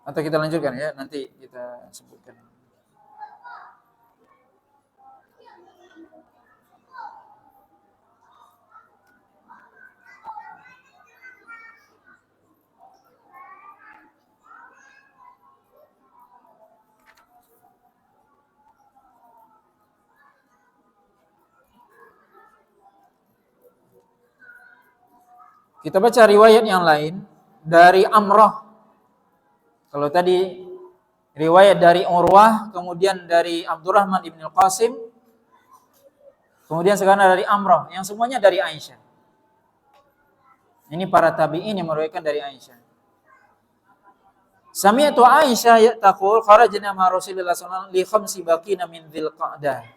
Speaker 1: atau kita lanjutkan ya, nanti kita sebutkan. Kita baca riwayat yang lain dari Amrah. Kalau tadi riwayat dari Urwah, kemudian dari Abdurrahman ibn al-Qasim, kemudian sekarang dari Amrah, yang semuanya dari Aisyah. Ini para tabi'in yang meriwayatkan dari Aisyah. Sami'tu Aisyah taqul kharajna ma Rasulillah sallallahu alaihi wasallam li khamsi baqina min Dzulqa'dah.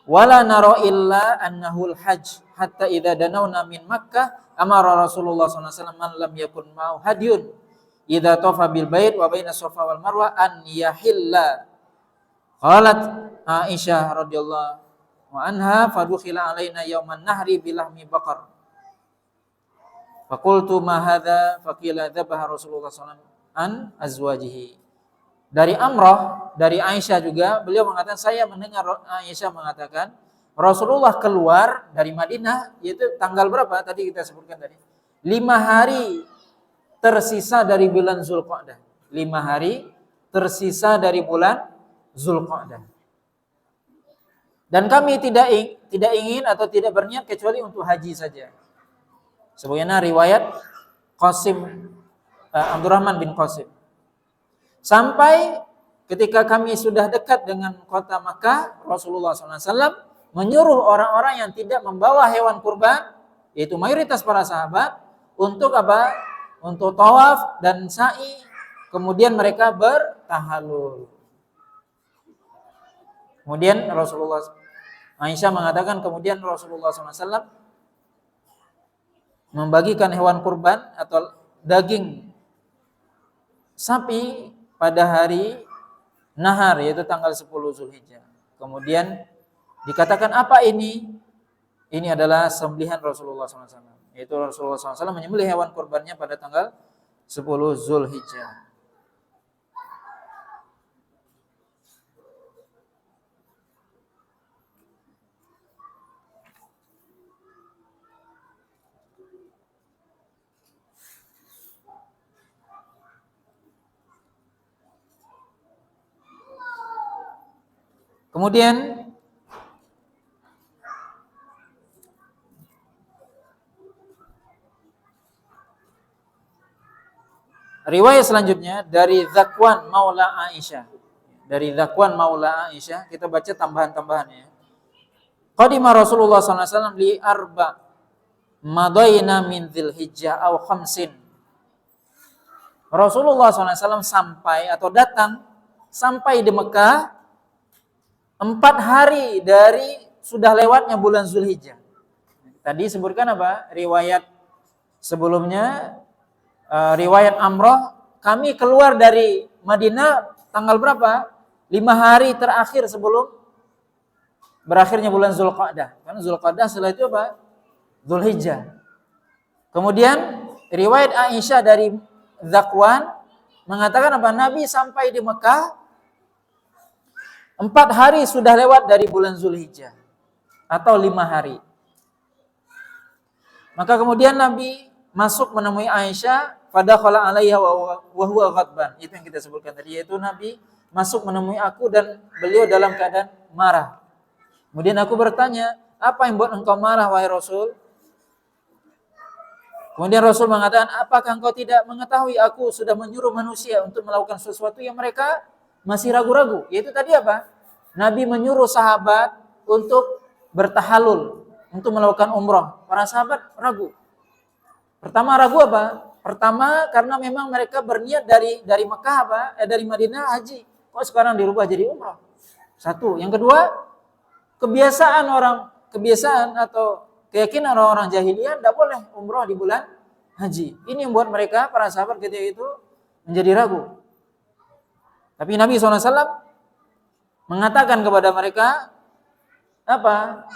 Speaker 1: Wala nara illa annahu al-hajj hatta idza danawna min Makkah amara Rasulullah sallallahu alaihi wasallam man lam yakun ma'u hadyun idza tafa bil bait wa baina Safa wal Marwah an yahilla. Qalat Aisyah radhiyallahu anha fadukhila alaina yauman nahri bilahmi baqar. Faqultu ma hadza faqila dzabaha Rasulullah sallallahu alaihi wasallam an azwajihi. Dari Amrah, dari Aisyah juga, beliau mengatakan, saya mendengar Aisyah mengatakan, Rasulullah keluar dari Madinah, yaitu tanggal berapa? Tadi kita sebutkan tadi. 5 hari tersisa dari bulan Zulqa'dah. 5 hari tersisa dari bulan Zulqa'dah. Dan kami tidak ingin atau tidak berniat kecuali untuk haji saja. Sebagaimana riwayat Abdurrahman bin Qasim. Sampai ketika kami sudah dekat dengan kota Makkah, Rasulullah SAW menyuruh orang-orang yang tidak membawa hewan kurban, yaitu mayoritas para sahabat, untuk apa? Untuk tawaf dan sa'i, kemudian mereka bertahalul. Kemudian Aisyah mengatakan, kemudian Rasulullah SAW membagikan hewan kurban atau daging sapi pada hari nahar, yaitu tanggal 10 Zulhijjah. Kemudian dikatakan apa ini? Ini adalah sembelihan Rasulullah SAW. Yaitu Rasulullah SAW menyembelih hewan kurbannya pada tanggal 10 Zulhijjah. Kemudian riwayat selanjutnya dari Zakwan Maula Aisyah. Dari Zakwan Maula Aisyah, kita baca tambahan-tambahannya. Qadima Rasulullah SAW li arba madaina min Dzulhijjah aw khamsin. Rasulullah SAW sampai atau datang sampai di Mekah 4 hari dari sudah lewatnya bulan Zulhijjah. Tadi sebutkan apa? Riwayat sebelumnya, riwayat Amrah, kami keluar dari Madinah tanggal berapa? 5 hari terakhir sebelum berakhirnya bulan Zulqa'dah. Karena Zulqa'dah setelah itu apa? Zulhijjah. Kemudian riwayat Aisyah dari Zakwan mengatakan apa? Nabi sampai di Mekah 4 hari sudah lewat dari bulan Zulhijjah, atau 5 hari. Maka kemudian Nabi masuk menemui Aisyah, fadakhala 'alaiha wa huwa ghadban. Itu yang kita sebutkan tadi, yaitu Nabi masuk menemui aku dan beliau dalam keadaan marah. Kemudian aku bertanya, apa yang buat engkau marah wahai Rasul? Kemudian Rasul mengatakan, apakah engkau tidak mengetahui aku sudah menyuruh manusia untuk melakukan sesuatu yang mereka masih ragu-ragu? Yaitu tadi apa? Nabi menyuruh sahabat untuk bertahalul, untuk melakukan umrah. Para sahabat ragu. Pertama ragu apa? Pertama karena memang mereka berniat dari Mekah apa? Dari Madinah haji. Kok sekarang dirubah jadi umrah? Satu. Yang kedua, kebiasaan atau keyakinan orang-orang jahiliyah tidak boleh umrah di bulan haji. Ini yang membuat mereka, para sahabat ketika itu menjadi ragu. Tapi Nabi SAW mengatakan kepada mereka, apa?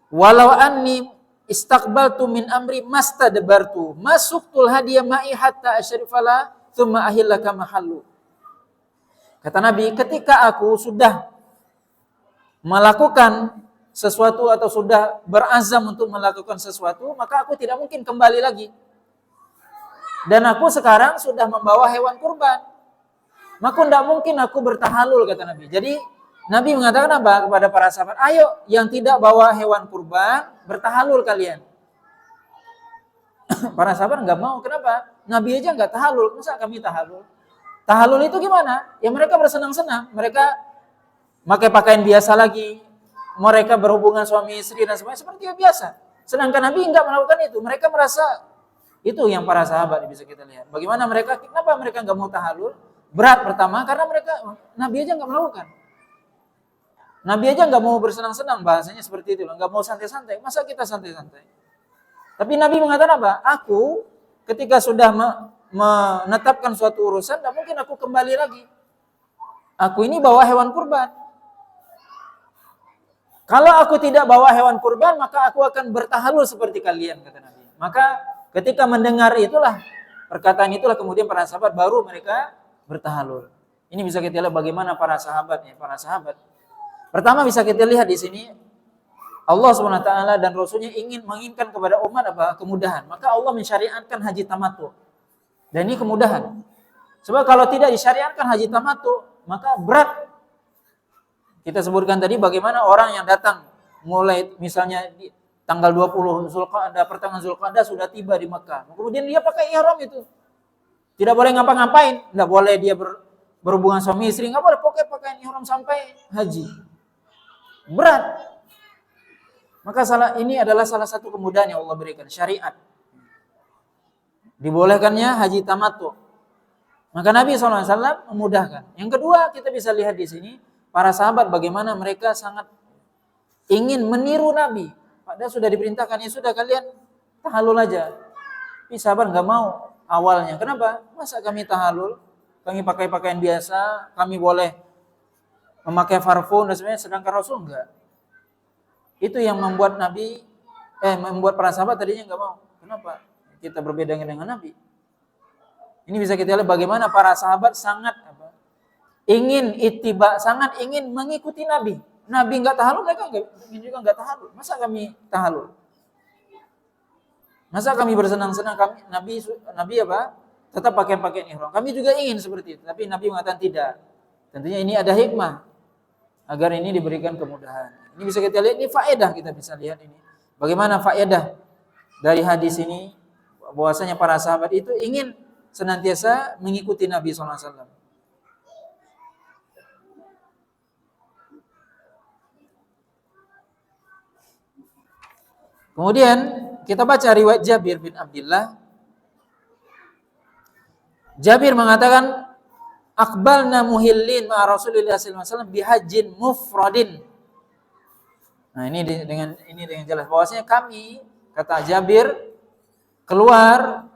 Speaker 1: Walau anni istaqbaltu min amri mastadbartu masuktul hadiya ma'i hatta asyrifala thumma ahillaka mahallu. Kata Nabi, ketika aku sudah melakukan sesuatu atau sudah berazam untuk melakukan sesuatu, maka aku tidak mungkin kembali lagi. Dan aku sekarang sudah membawa hewan kurban, maka tidak mungkin aku bertahalul, kata Nabi. Jadi Nabi mengatakan apa kepada para sahabat? Ayo yang tidak bawa hewan kurban, bertahalul kalian. Para sahabat nggak mau. Kenapa? Nabi aja nggak tahalul, masa kami tahalul? Tahallul itu gimana? Ya mereka bersenang-senang, mereka pakai pakaian biasa lagi, mereka berhubungan suami istri dan semuanya seperti biasa. Sedangkan Nabi enggak melakukan itu. Mereka merasa itu yang para sahabat bisa kita lihat. Bagaimana mereka, kenapa mereka enggak mau tahallul? Berat pertama karena Nabi aja enggak melakukan. Nabi aja enggak mau bersenang-senang, bahasanya seperti itu, enggak mau santai-santai. Masa kita santai-santai? Tapi Nabi mengatakan apa? Aku ketika sudah menetapkan suatu urusan, tidak mungkin aku kembali lagi. Aku ini bawa hewan kurban. Kalau aku tidak bawa hewan kurban, maka aku akan bertahallul seperti kalian, kata Nabi. Maka ketika mendengar itulah, perkataan itulah kemudian para sahabat baru mereka bertahallul. Ini bisa kita lihat bagaimana para sahabatnya, para sahabat. Pertama bisa kita lihat di sini, Allah SWT dan Rasulnya menginginkan kepada umat apa? Kemudahan. Maka Allah mensyariatkan haji tamattu. Dan ini kemudahan. Sebab kalau tidak disyariatkan haji tamattu, maka berat. Kita sebutkan tadi bagaimana orang yang datang mulai misalnya di tanggal 20 Zulqa'dah, pertengahan Zulqa'dah sudah tiba di Mekah. Kemudian dia pakai ihram itu. Tidak boleh ngapa-ngapain, tidak boleh dia berhubungan suami istri, nggak boleh pakai ihram sampai haji. Berat. Maka ini adalah salah satu kemudahan yang Allah berikan, syariat. Dibolehkannya haji tamattu. Maka Nabi SAW memudahkan. Yang kedua, kita bisa lihat di sini para sahabat bagaimana mereka sangat ingin meniru Nabi. Padahal sudah diperintahkan, ya sudah kalian tahallul aja. Tapi sahabat nggak mau awalnya. Kenapa? Masa kami tahallul? Kami pakai pakaian biasa, kami boleh memakai parfum dan sebagainya, sedangkan Rasul enggak. Itu yang membuat membuat para sahabat tadinya nggak mau. Kenapa? Kita berbeda dengan Nabi. Ini bisa kita lihat bagaimana para sahabat sangat sangat ingin mengikuti Nabi. Nabi enggak tahallul, mereka juga enggak tahallul. Masa kami tahallul? Masa kami bersenang-senang, Nabi apa? Tetap pakaian ihram. Kami juga ingin seperti itu, tapi Nabi mengatakan tidak. Tentunya ini ada hikmah agar ini diberikan kemudahan. Ini bisa kita lihat, ini faedah kita bisa lihat ini. Bagaimana faedah dari hadis ini bahwasanya para sahabat itu ingin senantiasa mengikuti Nabi SAW. Kemudian kita baca riwayat Jabir bin Abdullah. Jabir mengatakan, "Aqbalna muhillin ma Rasulillah sallallahu alaihi wasallam bihajjin mufradin." Nah, ini dengan jelas bahwasanya kami, kata Jabir, keluar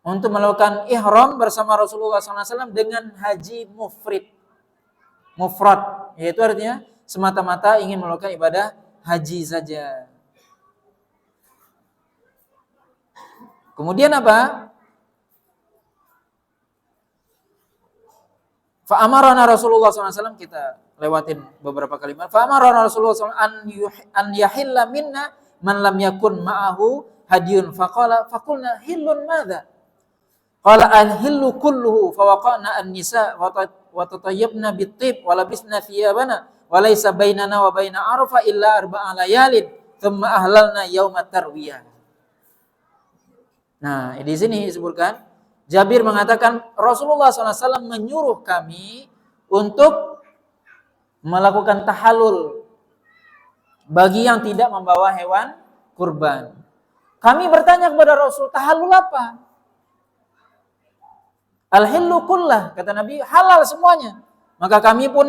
Speaker 1: untuk melakukan ihram bersama Rasulullah SAW dengan haji mufrad, yaitu artinya semata-mata ingin melakukan ibadah haji saja. Kemudian apa? Fa'amarana Rasulullah SAW, kita lewatin beberapa kalimat. Fa'amarana Rasulullah SAW an yahilla minna man lam yakun ma'ahu hadiyun. Faqulna hillun madha? Qala al-hillu kulluhu fawaqa'na an-nisa wa tatayyabna bit-tib wa labisna thiyabana wa laysa bainana wa baina Arafah illa arba'a layalin thumma ahlalna yaumat tarwiyah. Nah, di sini disebutkan Jabir mengatakan Rasulullah SAW menyuruh kami untuk melakukan tahallul bagi yang tidak membawa hewan kurban. Kami bertanya kepada Rasul, tahallul apa? Al-hillu kullah, kata Nabi, halal semuanya. Maka kami pun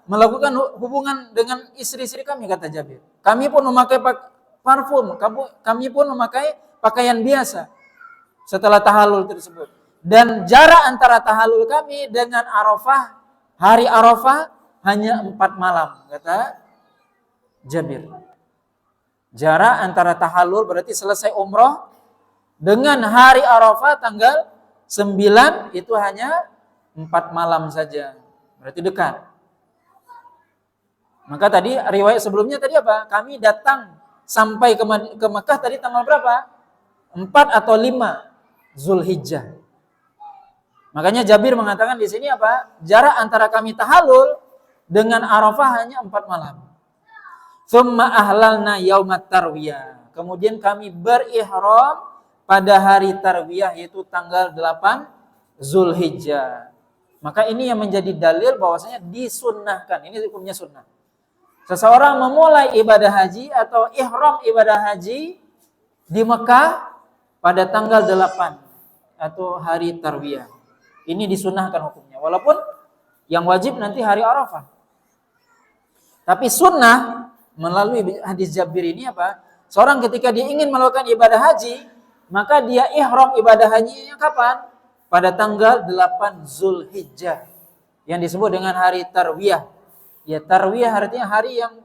Speaker 1: melakukan hubungan dengan istri-istri kami, kata Jabir. Kami pun memakai parfum, kami pun memakai pakaian biasa setelah tahallul tersebut. Dan jarak antara tahallul kami dengan Arafah, hari Arafah hanya 4 malam, kata Jabir. Jarak antara tahallul berarti selesai umroh dengan hari Arafah tanggal 9 itu hanya 4 malam saja. Berarti dekat. Maka tadi riwayat sebelumnya tadi apa? Kami datang sampai ke Mekah tadi tanggal berapa? 4 atau 5 Zulhijjah. Makanya Jabir mengatakan di sini apa? Jarak antara kami tahallul dengan Arafah hanya 4 malam. Tsumma ahlalna yaumat tarwiyah. Kemudian kami berihram pada hari tarwiyah, yaitu tanggal 8 Zulhijjah. Maka ini yang menjadi dalil bahwasanya disunnahkan. Ini hukumnya sunnah. Seseorang memulai ibadah haji atau ihram ibadah haji di Mekah pada tanggal 8 atau hari Tarwiyah. Ini disunnahkan hukumnya. Walaupun yang wajib nanti hari Arafah. Tapi sunnah melalui hadis Jabir ini apa? Seorang ketika dia ingin melakukan ibadah haji, maka dia ihram ibadah hajinya kapan? Pada tanggal 8 Zulhijjah. Yang disebut dengan hari Tarwiyah. Ya, tarwiyah artinya hari yang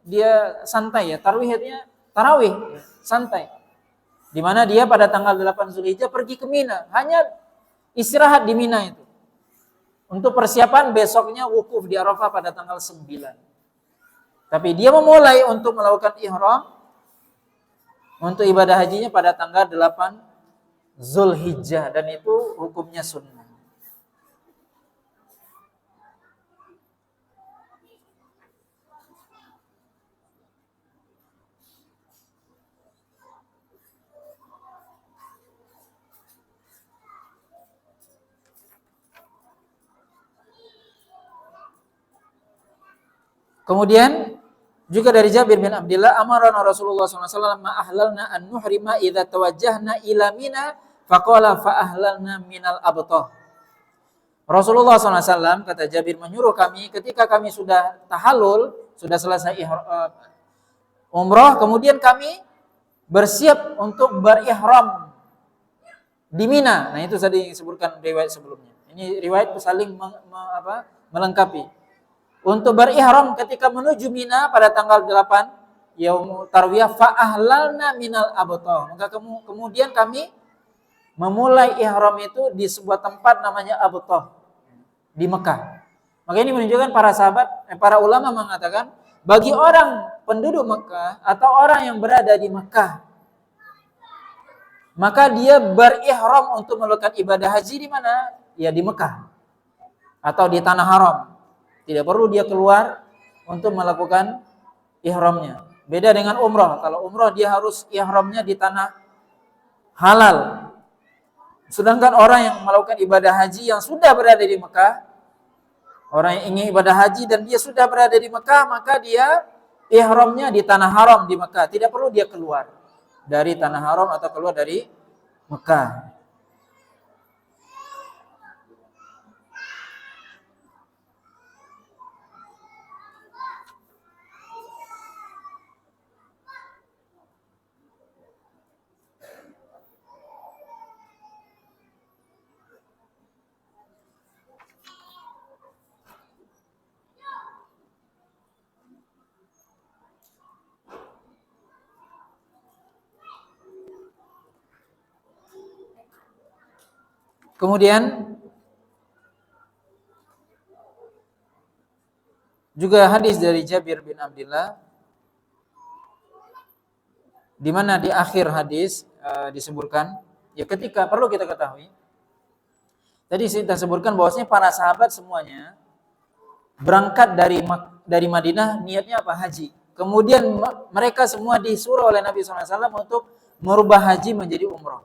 Speaker 1: dia santai ya. Tarwih artinya tarawih, santai. Di mana dia pada tanggal 8 Zulhijjah pergi ke Mina, hanya istirahat di Mina itu. Untuk persiapan besoknya wukuf di Arafah pada tanggal 9. Tapi dia memulai untuk melakukan ihram untuk ibadah hajinya pada tanggal 8 Zulhijjah dan itu hukumnya sunnah. Kemudian juga dari Jabir bin Abdullah, amarana Rasulullah SAW ma ahlalna an nuhrima idza tawajjahna ila Mina faqala fa ahlalna minal abtah. Rasulullah SAW kata Jabir menyuruh kami ketika kami sudah tahallul, sudah selesai umrah, kemudian kami bersiap untuk berihram di Mina. Nah, itu tadi disebutkan riwayat sebelumnya. Ini riwayat saling melengkapi. Untuk berihram ketika menuju Mina pada tanggal 8 Yaumul Tarwiyah fa ahlalna minal abtah. Maka kemudian kami memulai ihram itu di sebuah tempat namanya Abtah di Mekah. Maka ini menunjukkan para sahabat, para ulama mengatakan bagi orang penduduk Mekah atau orang yang berada di Mekah, maka dia berihram untuk melakukan ibadah haji di mana? Ya di Mekah atau di tanah haram. Tidak perlu dia keluar untuk melakukan ihramnya. Beda dengan umrah. Kalau umrah dia harus ihramnya di tanah halal. Sedangkan orang yang melakukan ibadah haji yang sudah berada di Mekah, orang yang ingin ibadah haji dan dia sudah berada di Mekah, maka dia ihramnya di tanah haram di Mekah. Tidak perlu dia keluar dari tanah haram atau keluar dari Mekah. Kemudian juga hadis dari Jabir bin Abdullah di mana di akhir hadis disebutkan ya ketika perlu kita ketahui tadi kita sebutkan bahwasanya para sahabat semuanya berangkat dari Madinah niatnya apa? Haji. Kemudian mereka semua disuruh oleh Nabi SAW untuk merubah haji menjadi umrah.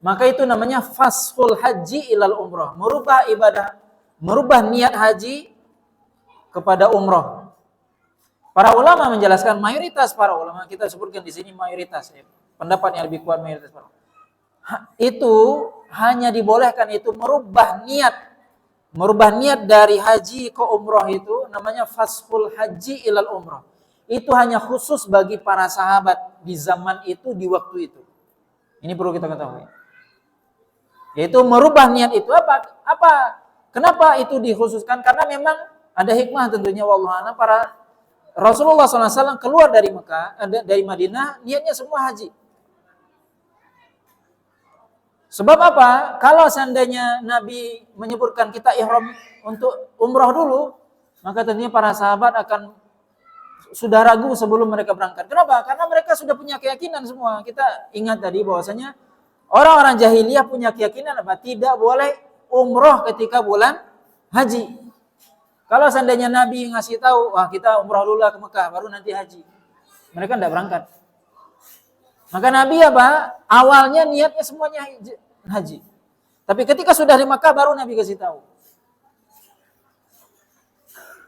Speaker 1: Maka itu namanya fashul haji ilal umrah, merubah ibadah, merubah niat haji kepada umrah. Para ulama menjelaskan, mayoritas para ulama, kita sebutkan di sini mayoritas, ya, pendapat yang lebih kuat mayoritas para ulama. Itu hanya dibolehkan itu merubah niat dari haji ke umrah itu namanya fashul haji ilal umrah. Itu hanya khusus bagi para sahabat di zaman itu, di waktu itu. Ini perlu kita ketahui. Yaitu merubah niat itu apa? Kenapa itu dikhususkan? Karena memang ada hikmah tentunya wallahu a'lam. Para Rasulullah SAW keluar dari Mekah, dari Madinah, niatnya semua haji. Sebab apa? Kalau seandainya Nabi menyebutkan kita ihram untuk umrah dulu, maka tentunya para sahabat akan sudah ragu sebelum mereka berangkat. Kenapa? Karena mereka sudah punya keyakinan semua. Kita ingat tadi bahwasanya orang-orang jahiliyah punya keyakinan apa? Tidak boleh umrah ketika bulan haji. Kalau seandainya Nabi ngasih tahu, wah kita umrah dulu ke Mekah, baru nanti haji. Mereka tidak berangkat. Maka Nabi apa? Awalnya niatnya semuanya haji. Tapi ketika sudah di Makkah baru Nabi kasih tahu.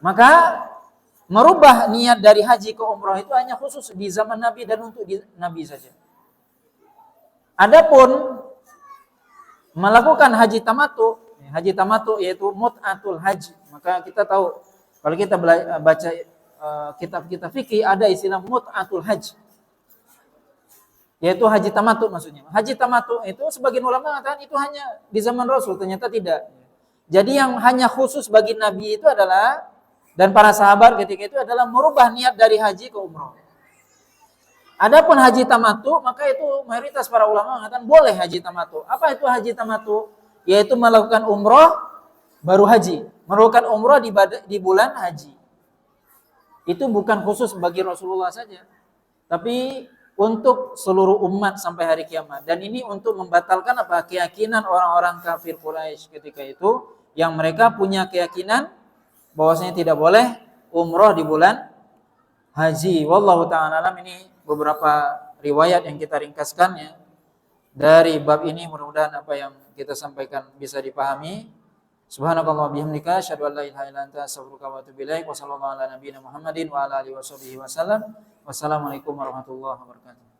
Speaker 1: Maka merubah niat dari haji ke umrah itu hanya khusus di zaman Nabi dan untuk Nabi saja. Adapun melakukan haji tamattu yaitu mut'atul haji. Maka kita tahu kalau kita baca kitab-kitab fikih ada istilah mut'atul haji. Yaitu haji tamattu maksudnya. Haji tamattu itu sebagian ulama mengatakan itu hanya di zaman Rasul, ternyata tidak. Jadi yang hanya khusus bagi Nabi itu adalah dan para sahabat ketika itu adalah merubah niat dari haji ke umrah. Adapun haji tamattu, maka itu mayoritas para ulama mengatakan boleh haji tamattu. Apa itu haji tamattu? Yaitu melakukan umrah baru haji. Melakukan umrah di bulan haji. Itu bukan khusus bagi Rasulullah saja, tapi untuk seluruh umat sampai hari kiamat. Dan ini untuk membatalkan apa? Keyakinan orang-orang kafir Quraisy ketika itu, yang mereka punya keyakinan bahwasanya tidak boleh umroh di bulan haji. Wallahu ta'ala alam. Ini beberapa riwayat yang kita ringkaskan ya dari bab ini. Mudah-mudahan apa yang kita sampaikan bisa dipahami. Subhanakallah bihamdika asyhadu an la ilaha illa anta astaghfiruka wa atubu ilaik. Wa sallallahu ala nabiyyina Muhammadin wa ala alihi wasallam. Wassalamualaikum warahmatullahi wabarakatuh.